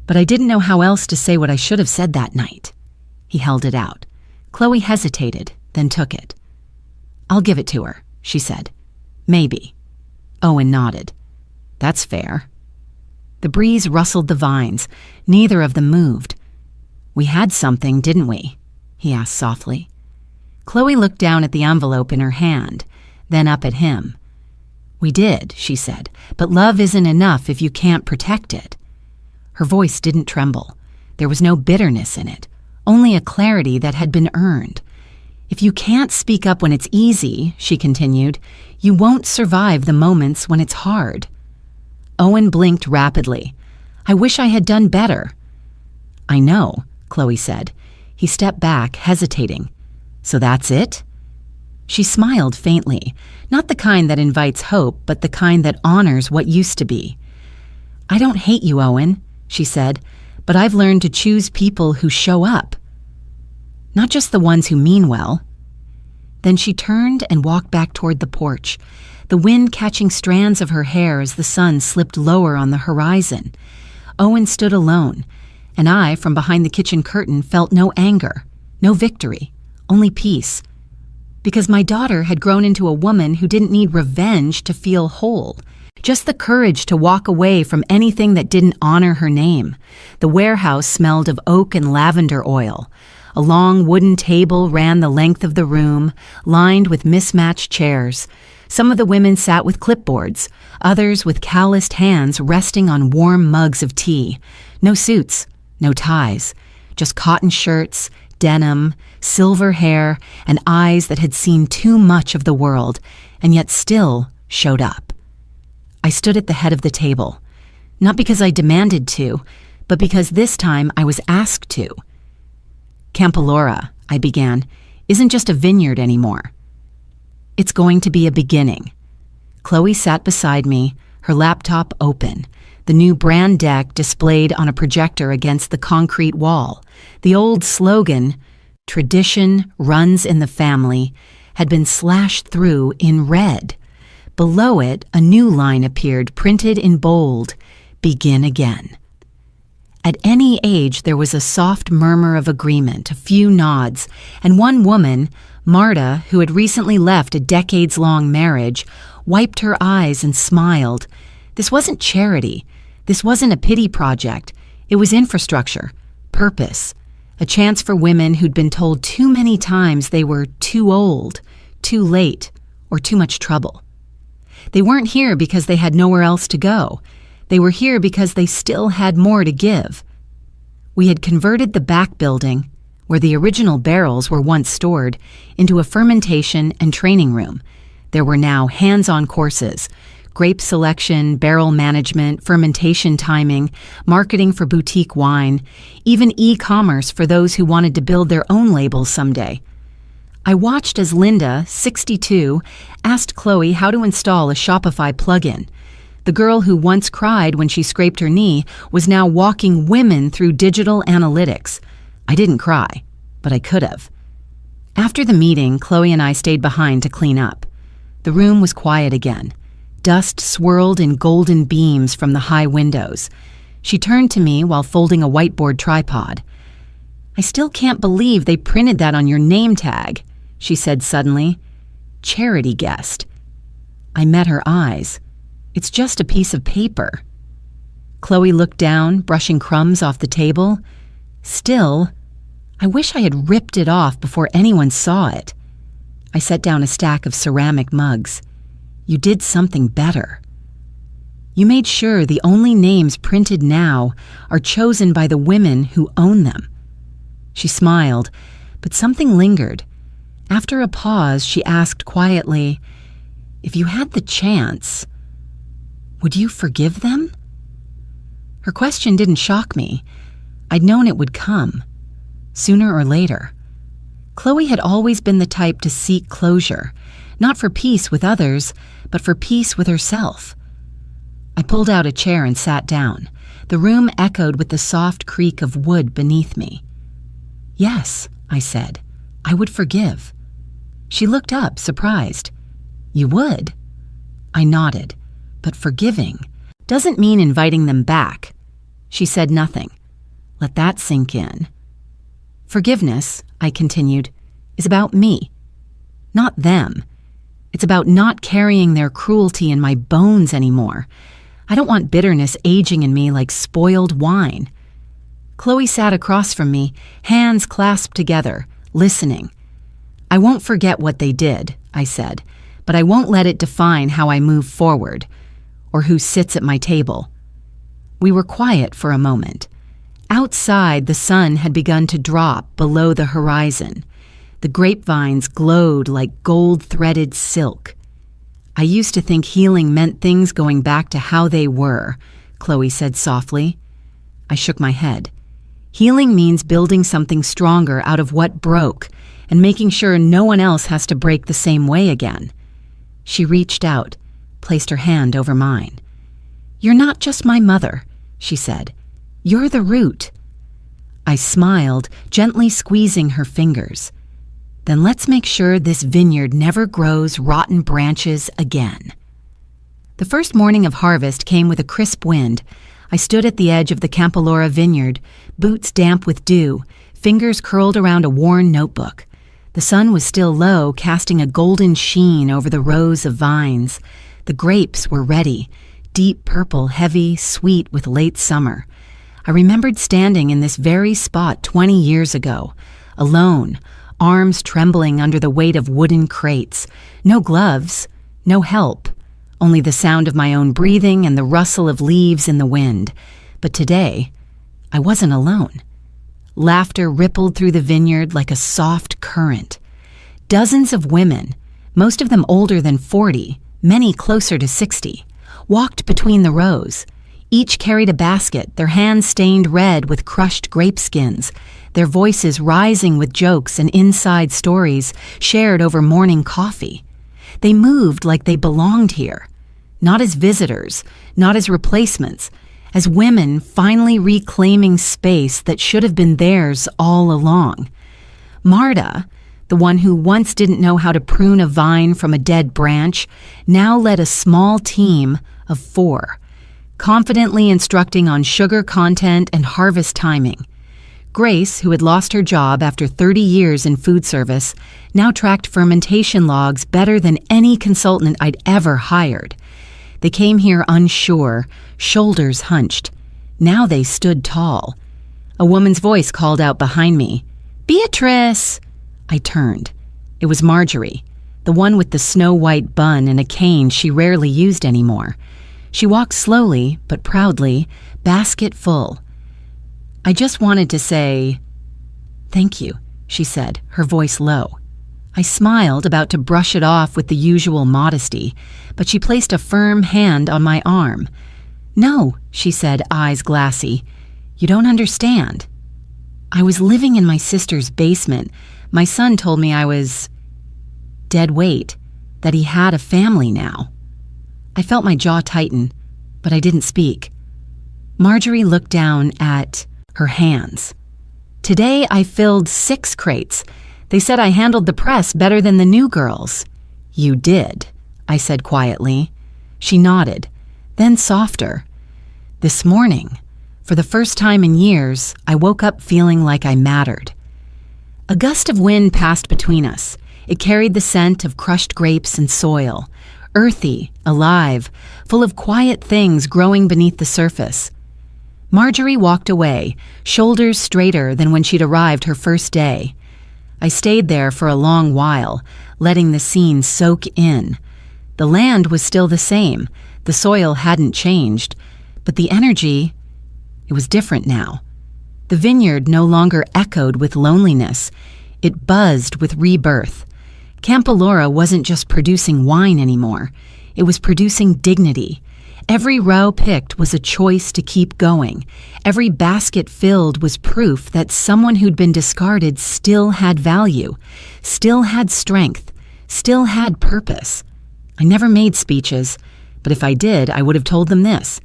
But I didn't know how else to say what I should have said that night." He held it out. Chloe hesitated, then took it. "I'll give it to her," she said. "Maybe." Owen nodded. "That's fair." The breeze rustled the vines. Neither of them moved. "We had something, didn't we?" he asked softly. Chloe looked down at the envelope in her hand, then up at him. "We did," she said, "but love isn't enough if you can't protect it." Her voice didn't tremble. There was no bitterness in it, only a clarity that had been earned. "If you can't speak up when it's easy," she continued, "you won't survive the moments when it's hard." Owen blinked rapidly. "I wish I had done better." "I know," Chloe said. He stepped back, hesitating. "So that's it?" She smiled faintly, not the kind that invites hope, but the kind that honors what used to be. "I don't hate you, Owen," she said, "but I've learned to choose people who show up. Not just the ones who mean well." Then she turned and walked back toward the porch, the wind catching strands of her hair as the sun slipped lower on the horizon. Owen stood alone, and I, from behind the kitchen curtain, felt no anger, no victory, only peace. Because my daughter had grown into a woman who didn't need revenge to feel whole, just the courage to walk away from anything that didn't honor her name. The warehouse smelled of oak and lavender oil. A long wooden table ran the length of the room, lined with mismatched chairs. Some of the women sat with clipboards, others with calloused hands resting on warm mugs of tea. No suits, no ties, just cotton shirts, denim, silver hair, and eyes that had seen too much of the world, and yet still showed up. I stood at the head of the table, not because I demanded to, but because this time I was asked to. Campalora, I began, isn't just a vineyard anymore. It's going to be a beginning. Chloe sat beside me, her laptop open, the new brand deck displayed on a projector against the concrete wall. The old slogan, "Tradition runs in the family," had been slashed through in red. Below it, a new line appeared, printed in bold, "Begin again." At any age, there was a soft murmur of agreement, a few nods, and one woman, Marta, who had recently left a decades-long marriage, wiped her eyes and smiled. This wasn't charity. This wasn't a pity project. It was infrastructure, purpose, a chance for women who'd been told too many times they were too old, too late, or too much trouble. They weren't here because they had nowhere else to go. They were here because they still had more to give. We had converted the back building, where the original barrels were once stored, into a fermentation and training room. There were now hands-on courses, grape selection, barrel management, fermentation timing, marketing for boutique wine, even e-commerce for those who wanted to build their own labels someday. I watched as Linda, 62, asked Chloe how to install a Shopify plugin. The girl who once cried when she scraped her knee was now walking women through digital analytics. I didn't cry, but I could have. After the meeting, Chloe and I stayed behind to clean up. The room was quiet again. Dust swirled in golden beams from the high windows. She turned to me while folding a whiteboard tripod. "I still can't believe they printed that on your name tag," she said suddenly. "Charity guest." I met her eyes. "It's just a piece of paper." Chloe looked down, brushing crumbs off the table. "Still, I wish I had ripped it off before anyone saw it." I set down a stack of ceramic mugs. "You did something better. You made sure the only names printed now are chosen by the women who own them." She smiled, but something lingered. After a pause, she asked quietly, "If you had the chance, would you forgive them?" Her question didn't shock me. I'd known it would come, sooner or later. Chloe had always been the type to seek closure, not for peace with others, but for peace with herself. I pulled out a chair and sat down. The room echoed with the soft creak of wood beneath me. "Yes," I said, "I would forgive." She looked up, surprised. "You would?" I nodded. "But forgiving doesn't mean inviting them back." She said nothing. Let that sink in. "Forgiveness," I continued, "is about me, not them. It's about not carrying their cruelty in my bones anymore. I don't want bitterness aging in me like spoiled wine." Chloe sat across from me, hands clasped together, listening. "I won't forget what they did," I said, "but I won't let it define how I move forward, or who sits at my table." We were quiet for a moment. Outside, the sun had begun to drop below the horizon. The grapevines glowed like gold-threaded silk. "I used to think healing meant things going back to how they were," Chloe said softly. I shook my head. "Healing means building something stronger out of what broke and making sure no one else has to break the same way again." She reached out, placed her hand over mine. "You're not just my mother," she said. "You're the root." I smiled, gently squeezing her fingers. "Then let's make sure this vineyard never grows rotten branches again." The first morning of harvest came with a crisp wind. I stood at the edge of the Campalora vineyard, boots damp with dew, fingers curled around a worn notebook. The sun was still low, casting a golden sheen over the rows of vines. The grapes were ready, deep purple, heavy, sweet with late summer. I remembered standing in this very spot 20 years ago, alone, arms trembling under the weight of wooden crates. No gloves, no help, only the sound of my own breathing and the rustle of leaves in the wind. But today, I wasn't alone. Laughter rippled through the vineyard like a soft current. Dozens of women, most of them older than 40, many closer to 60, walked between the rows. Each carried a basket, their hands stained red with crushed grape skins, their voices rising with jokes and inside stories shared over morning coffee. They moved like they belonged here, not as visitors, not as replacements, as women finally reclaiming space that should have been theirs all along. Marta, the one who once didn't know how to prune a vine from a dead branch, now led a small team of 4, confidently instructing on sugar content and harvest timing. Grace, who had lost her job after 30 years in food service, now tracked fermentation logs better than any consultant I'd ever hired. They came here unsure, shoulders hunched. Now they stood tall. A woman's voice called out behind me, "Beatrice!" I turned. It was Marjorie, the one with the snow-white bun and a cane she rarely used anymore. She walked slowly, but proudly, basket full. "I just wanted to say, thank you," she said, her voice low. I smiled, about to brush it off with the usual modesty, but she placed a firm hand on my arm. "No," she said, eyes glassy. "You don't understand. I was living in my sister's basement. My son told me I was dead weight, that he had a family now." I felt my jaw tighten, but I didn't speak. Marjorie looked down at her hands. "Today I filled 6 crates. They said I handled the press better than the new girls." "You did," I said quietly. She nodded, then softer. "This morning, for the first time in years, I woke up feeling like I mattered." A gust of wind passed between us. It carried the scent of crushed grapes and soil, earthy, alive, full of quiet things growing beneath the surface. Marjorie walked away, shoulders straighter than when she'd arrived her first day. I stayed there for a long while, letting the scene soak in. The land was still the same, the soil hadn't changed, but the energy, it was different now. The vineyard no longer echoed with loneliness, it buzzed with rebirth. Campalora wasn't just producing wine anymore, it was producing dignity. Every row picked was a choice to keep going. Every basket filled was proof that someone who'd been discarded still had value, still had strength, still had purpose. I never made speeches, but if I did, I would have told them this: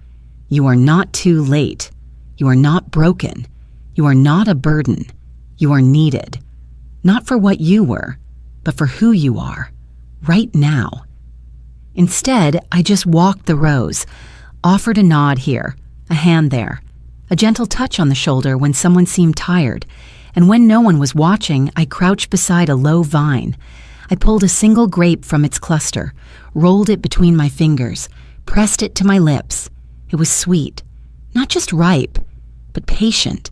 you are not too late. You are not broken. You are not a burden. You are needed. Not for what you were, but for who you are, right now. Instead, I just walked the rows, offered a nod here, a hand there, a gentle touch on the shoulder when someone seemed tired, and when no one was watching, I crouched beside a low vine. I pulled a single grape from its cluster, rolled it between my fingers, pressed it to my lips. It was sweet, not just ripe, but patient.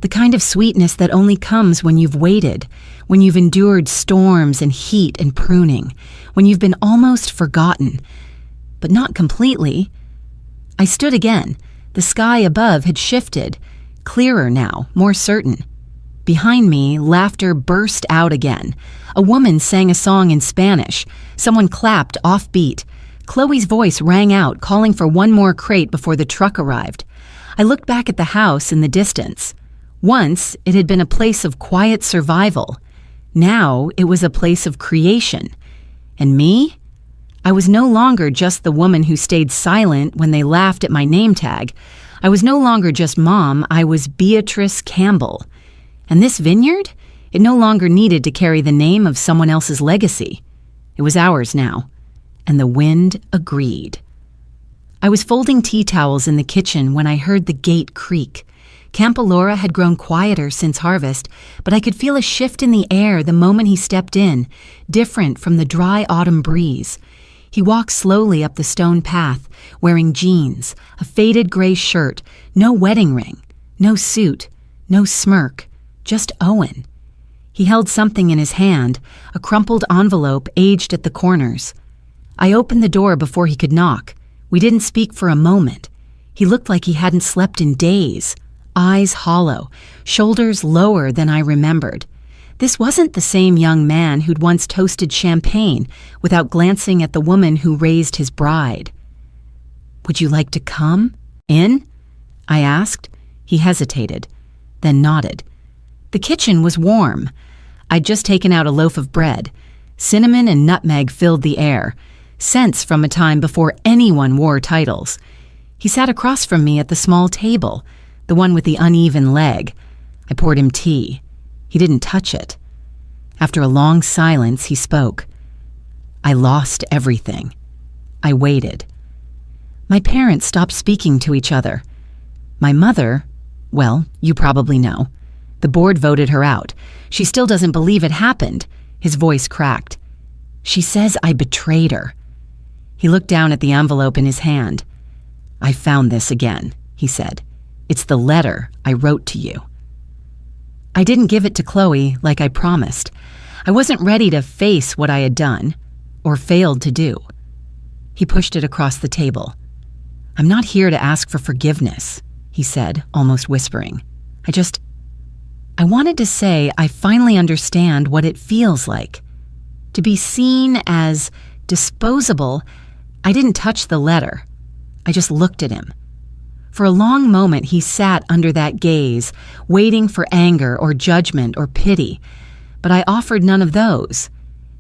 The kind of sweetness that only comes when you've waited, when you've endured storms and heat and pruning, when you've been almost forgotten, but not completely. I stood again. The sky above had shifted, clearer now, more certain. Behind me, laughter burst out again. A woman sang a song in Spanish. Someone clapped offbeat. Chloe's voice rang out, calling for one more crate before the truck arrived. I looked back at the house in the distance. Once, it had been a place of quiet survival. Now, it was a place of creation. And me? I was no longer just the woman who stayed silent when they laughed at my name tag. I was no longer just Mom, I was Beatrice Campbell. And this vineyard? It no longer needed to carry the name of someone else's legacy. It was ours now. And the wind agreed. I was folding tea towels in the kitchen when I heard the gate creak. Campalora had grown quieter since harvest, but I could feel a shift in the air the moment he stepped in, different from the dry autumn breeze. He walked slowly up the stone path, wearing jeans, a faded gray shirt, no wedding ring, no suit, no smirk, just Owen. He held something in his hand, a crumpled envelope aged at the corners. I opened the door before he could knock. We didn't speak for a moment. He looked like he hadn't slept in days, eyes hollow, shoulders lower than I remembered. This wasn't the same young man who'd once toasted champagne without glancing at the woman who raised his bride. "Would you like to come in?" I asked. He hesitated, then nodded. The kitchen was warm. I'd just taken out a loaf of bread. Cinnamon and nutmeg filled the air, scents from a time before anyone wore titles. He sat across from me at the small table, the one with the uneven leg. I poured him tea. He didn't touch it. After a long silence, he spoke. "I lost everything." I waited. My parents stopped speaking to each other. My mother, well, you probably know. The board voted her out. She still doesn't believe it happened. His voice cracked. She says I betrayed her. He looked down at the envelope in his hand. "I found this again," he said. "It's the letter I wrote to you." I didn't give it to Chloe like I promised. I wasn't ready to face what I had done, or failed to do. He pushed it across the table. "I'm not here to ask for forgiveness," he said, almost whispering. I wanted to say I finally understand what it feels like. To be seen as disposable. I didn't touch the letter. I just looked at him. For a long moment he sat under that gaze, waiting for anger or judgment or pity, but I offered none of those.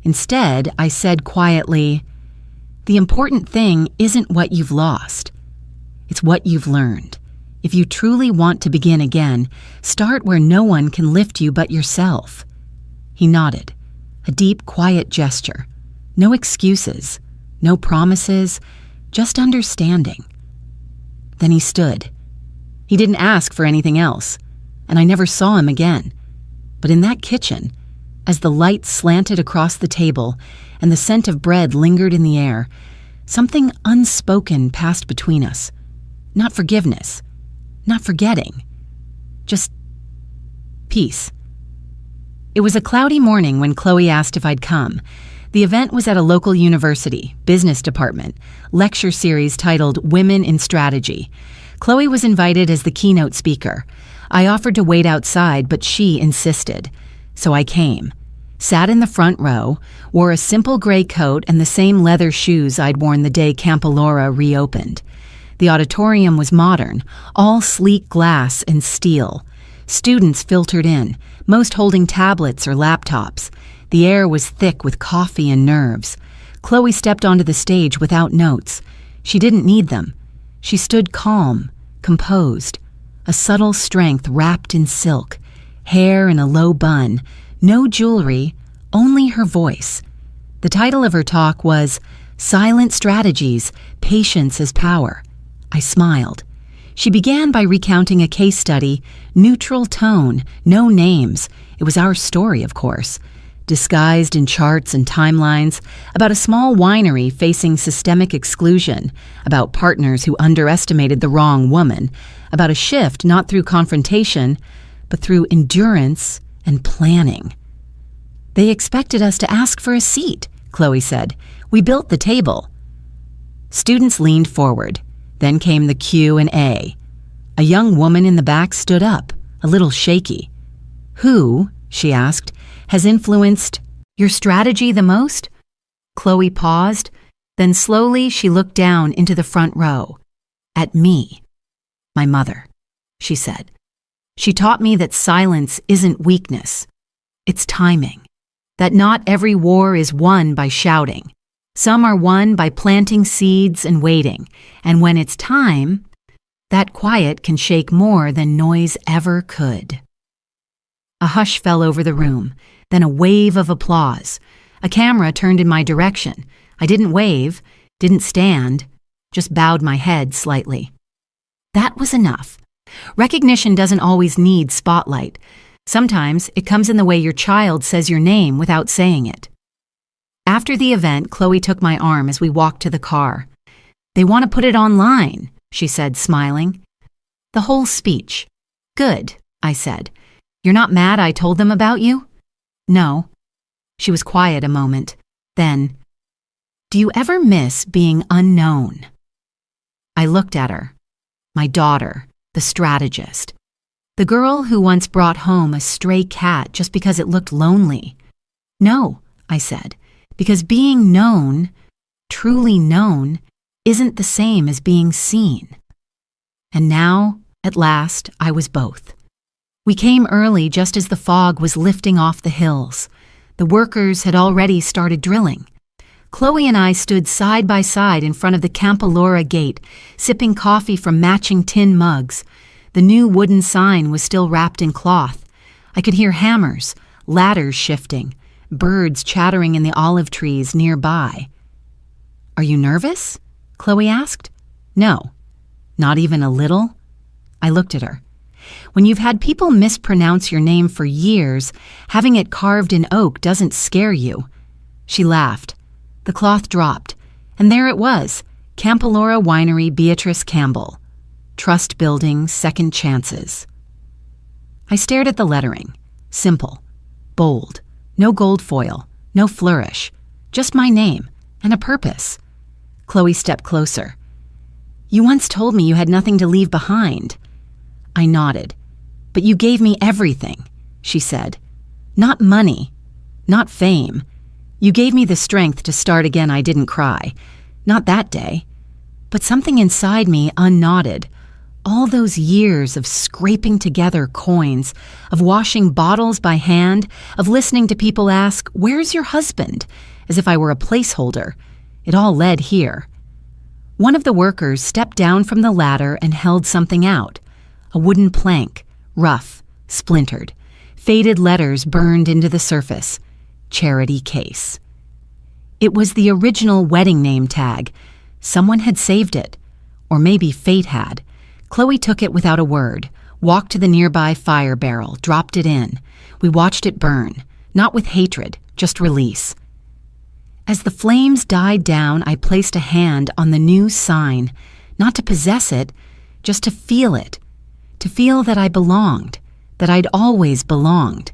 Instead, I said quietly, "The important thing isn't what you've lost. It's what you've learned. If you truly want to begin again, start where no one can lift you but yourself." He nodded, a deep, quiet gesture. No excuses, no promises, just understanding. Then he stood. He didn't ask for anything else, and I never saw him again. But in that kitchen, as the light slanted across the table and the scent of bread lingered in the air, something unspoken passed between us. Not forgiveness, not forgetting, just peace. It was a cloudy morning when Chloe asked if I'd come. The event was at a local university, business department, lecture series titled Women in Strategy. Chloe was invited as the keynote speaker. I offered to wait outside, but she insisted. So I came, sat in the front row, wore a simple gray coat and the same leather shoes I'd worn the day Campalora reopened. The auditorium was modern, all sleek glass and steel. Students filtered in, most holding tablets or laptops. The air was thick with coffee and nerves. Chloe stepped onto the stage without notes. She didn't need them. She stood calm, composed, a subtle strength wrapped in silk, hair in a low bun, no jewelry, only her voice. The title of her talk was Silent Strategies, Patience as Power. I smiled. She began by recounting a case study, neutral tone, no names. It was our story, of course. Disguised in charts and timelines, about a small winery facing systemic exclusion, about partners who underestimated the wrong woman, about a shift not through confrontation, but through endurance and planning. "They expected us to ask for a seat," Chloe said. "We built the table." Students leaned forward. Then came the Q&A. A young woman in the back stood up, a little shaky. "Who," she asked, "has influenced your strategy the most?" Chloe paused, then slowly she looked down into the front row. At me. "My mother," she said. "She taught me that silence isn't weakness. It's timing. That not every war is won by shouting. Some are won by planting seeds and waiting, and when it's time, that quiet can shake more than noise ever could." A hush fell over the room, then a wave of applause. A camera turned in my direction. I didn't wave, didn't stand, just bowed my head slightly. That was enough. Recognition doesn't always need spotlight. Sometimes it comes in the way your child says your name without saying it. After the event, Chloe took my arm as we walked to the car. "They want to put it online," she said, smiling. "The whole speech." "Good," I said. "You're not mad I told them about you?" No. She was quiet a moment. Then, do you ever miss being unknown? I looked at her. My daughter, the strategist. The girl who once brought home a stray cat just because it looked lonely. No, I said, because being known, truly known, isn't the same as being seen. And now, at last, I was both. We came early just as the fog was lifting off the hills. The workers had already started drilling. Chloe and I stood side by side in front of the Campalora gate, sipping coffee from matching tin mugs. The new wooden sign was still wrapped in cloth. I could hear hammers, ladders shifting, birds chattering in the olive trees nearby. Are you nervous? Chloe asked. No. Not even a little? I looked at her. When you've had people mispronounce your name for years, having it carved in oak doesn't scare you. She laughed. The cloth dropped, and there it was, Campalora Winery Beatrice Campbell. Trust building, second chances. I stared at the lettering. Simple. Bold. No gold foil. No flourish. Just my name, and a purpose. Chloe stepped closer. You once told me you had nothing to leave behind. I nodded. But you gave me everything, she said. Not money. Not fame. You gave me the strength to start again. I didn't cry. Not that day. But something inside me unknotted. All those years of scraping together coins, of washing bottles by hand, of listening to people ask, "Where's your husband?" as if I were a placeholder. It all led here. One of the workers stepped down from the ladder and held something out. A wooden plank, rough, splintered. Faded letters burned into the surface. Charity case. It was the original wedding name tag. Someone had saved it. Or maybe fate had. Chloe took it without a word, walked to the nearby fire barrel, dropped it in. We watched it burn, not with hatred, just release. As the flames died down, I placed a hand on the new sign, not to possess it, just to feel it. To feel that I belonged, that I'd always belonged.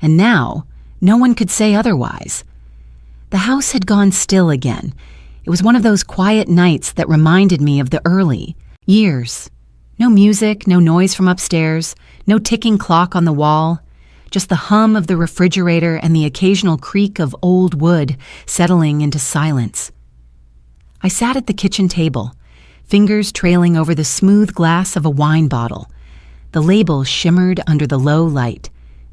And now, no one could say otherwise. The house had gone still again. It was one of those quiet nights that reminded me of the early years. No music, no noise from upstairs, no ticking clock on the wall, just the hum of the refrigerator and the occasional creak of old wood settling into silence. I sat at the kitchen table, fingers trailing over the smooth glass of a wine bottle. The label shimmered under the low light.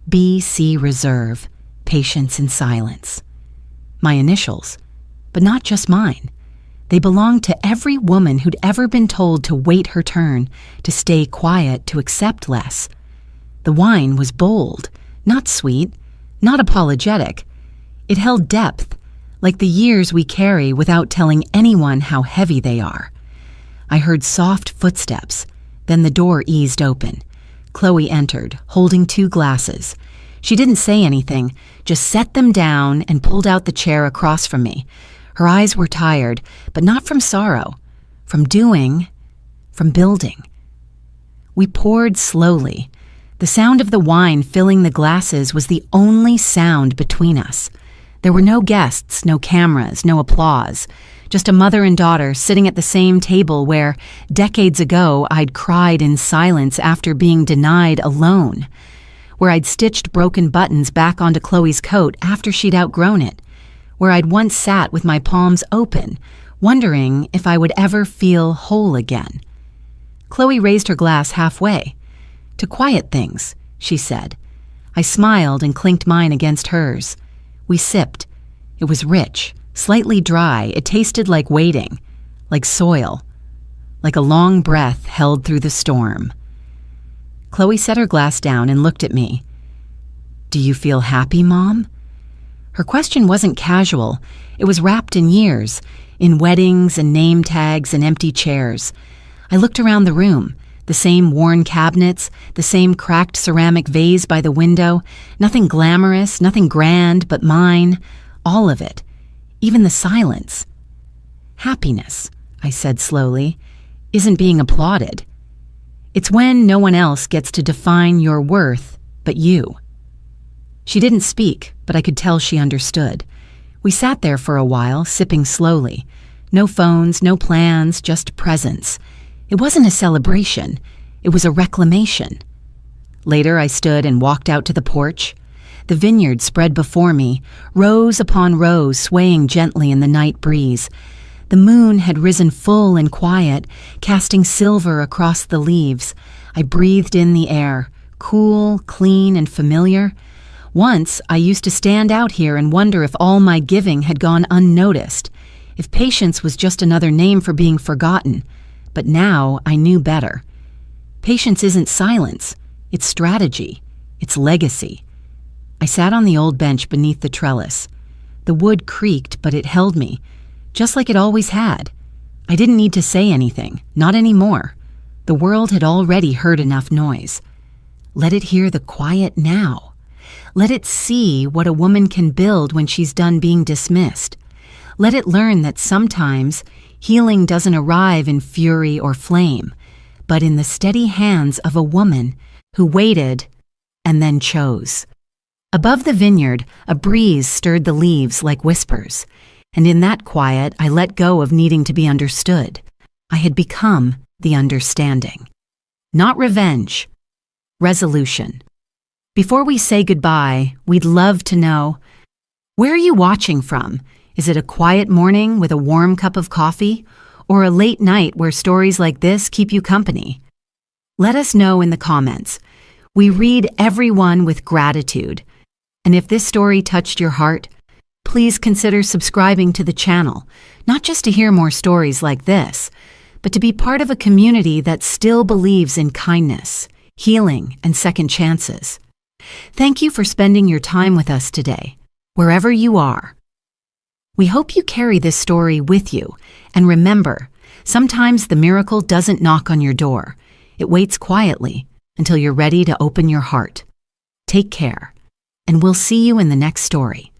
B.C. Reserve. Patience in silence. My initials, but not just mine. They belonged to every woman who'd ever been told to wait her turn, to stay quiet, to accept less. The wine was bold, not sweet, not apologetic. It held depth, like the years we carry without telling anyone how heavy they are. I heard soft footsteps, then the door eased open. Chloe entered, holding 2 glasses. She didn't say anything, just set them down and pulled out the chair across from me. Her eyes were tired, but not from sorrow, from doing, from building. We poured slowly. The sound of the wine filling the glasses was the only sound between us. There were no guests, no cameras, no applause, just a mother and daughter sitting at the same table where, decades ago, I'd cried in silence after being denied alone, where I'd stitched broken buttons back onto Chloe's coat after she'd outgrown it, where I'd once sat with my palms open, wondering if I would ever feel whole again. Chloe raised her glass halfway. "To quiet things," she said. I smiled and clinked mine against hers. We sipped. It was rich, slightly dry. It tasted like waiting, like soil, like a long breath held through the storm. Chloe set her glass down and looked at me. "Do you feel happy, Mom?" Her question wasn't casual. It was wrapped in years, in weddings and name tags and empty chairs. I looked around the room, the same worn cabinets, the same cracked ceramic vase by the window, nothing glamorous, nothing grand, but mine, all of it, even the silence. "Happiness," I said slowly, "isn't being applauded. It's when no one else gets to define your worth but you." She didn't speak, but I could tell she understood. We sat there for a while, sipping slowly. No phones, no plans, just presence. It wasn't a celebration. It was a reclamation. Later, I stood and walked out to the porch. The vineyard spread before me, rows upon rows swaying gently in the night breeze. The moon had risen full and quiet, casting silver across the leaves. I breathed in the air, cool, clean, and familiar. Once, I used to stand out here and wonder if all my giving had gone unnoticed, if patience was just another name for being forgotten. But now I knew better. Patience isn't silence. It's strategy. It's legacy. I sat on the old bench beneath the trellis. The wood creaked, but it held me, just like it always had. I didn't need to say anything, not anymore. The world had already heard enough noise. Let it hear the quiet now. Let it see what a woman can build when she's done being dismissed. Let it learn that sometimes healing doesn't arrive in fury or flame, but in the steady hands of a woman who waited and then chose. Above the vineyard, a breeze stirred the leaves like whispers, and in that quiet, I let go of needing to be understood. I had become the understanding. Not revenge, resolution. Before we say goodbye, we'd love to know, where are you watching from? Is it a quiet morning with a warm cup of coffee, or a late night where stories like this keep you company? Let us know in the comments. We read everyone with gratitude. And if this story touched your heart, please consider subscribing to the channel, not just to hear more stories like this, but to be part of a community that still believes in kindness, healing, and second chances. Thank you for spending your time with us today, wherever you are. We hope you carry this story with you, and remember, sometimes the miracle doesn't knock on your door. It waits quietly until you're ready to open your heart. Take care, and we'll see you in the next story.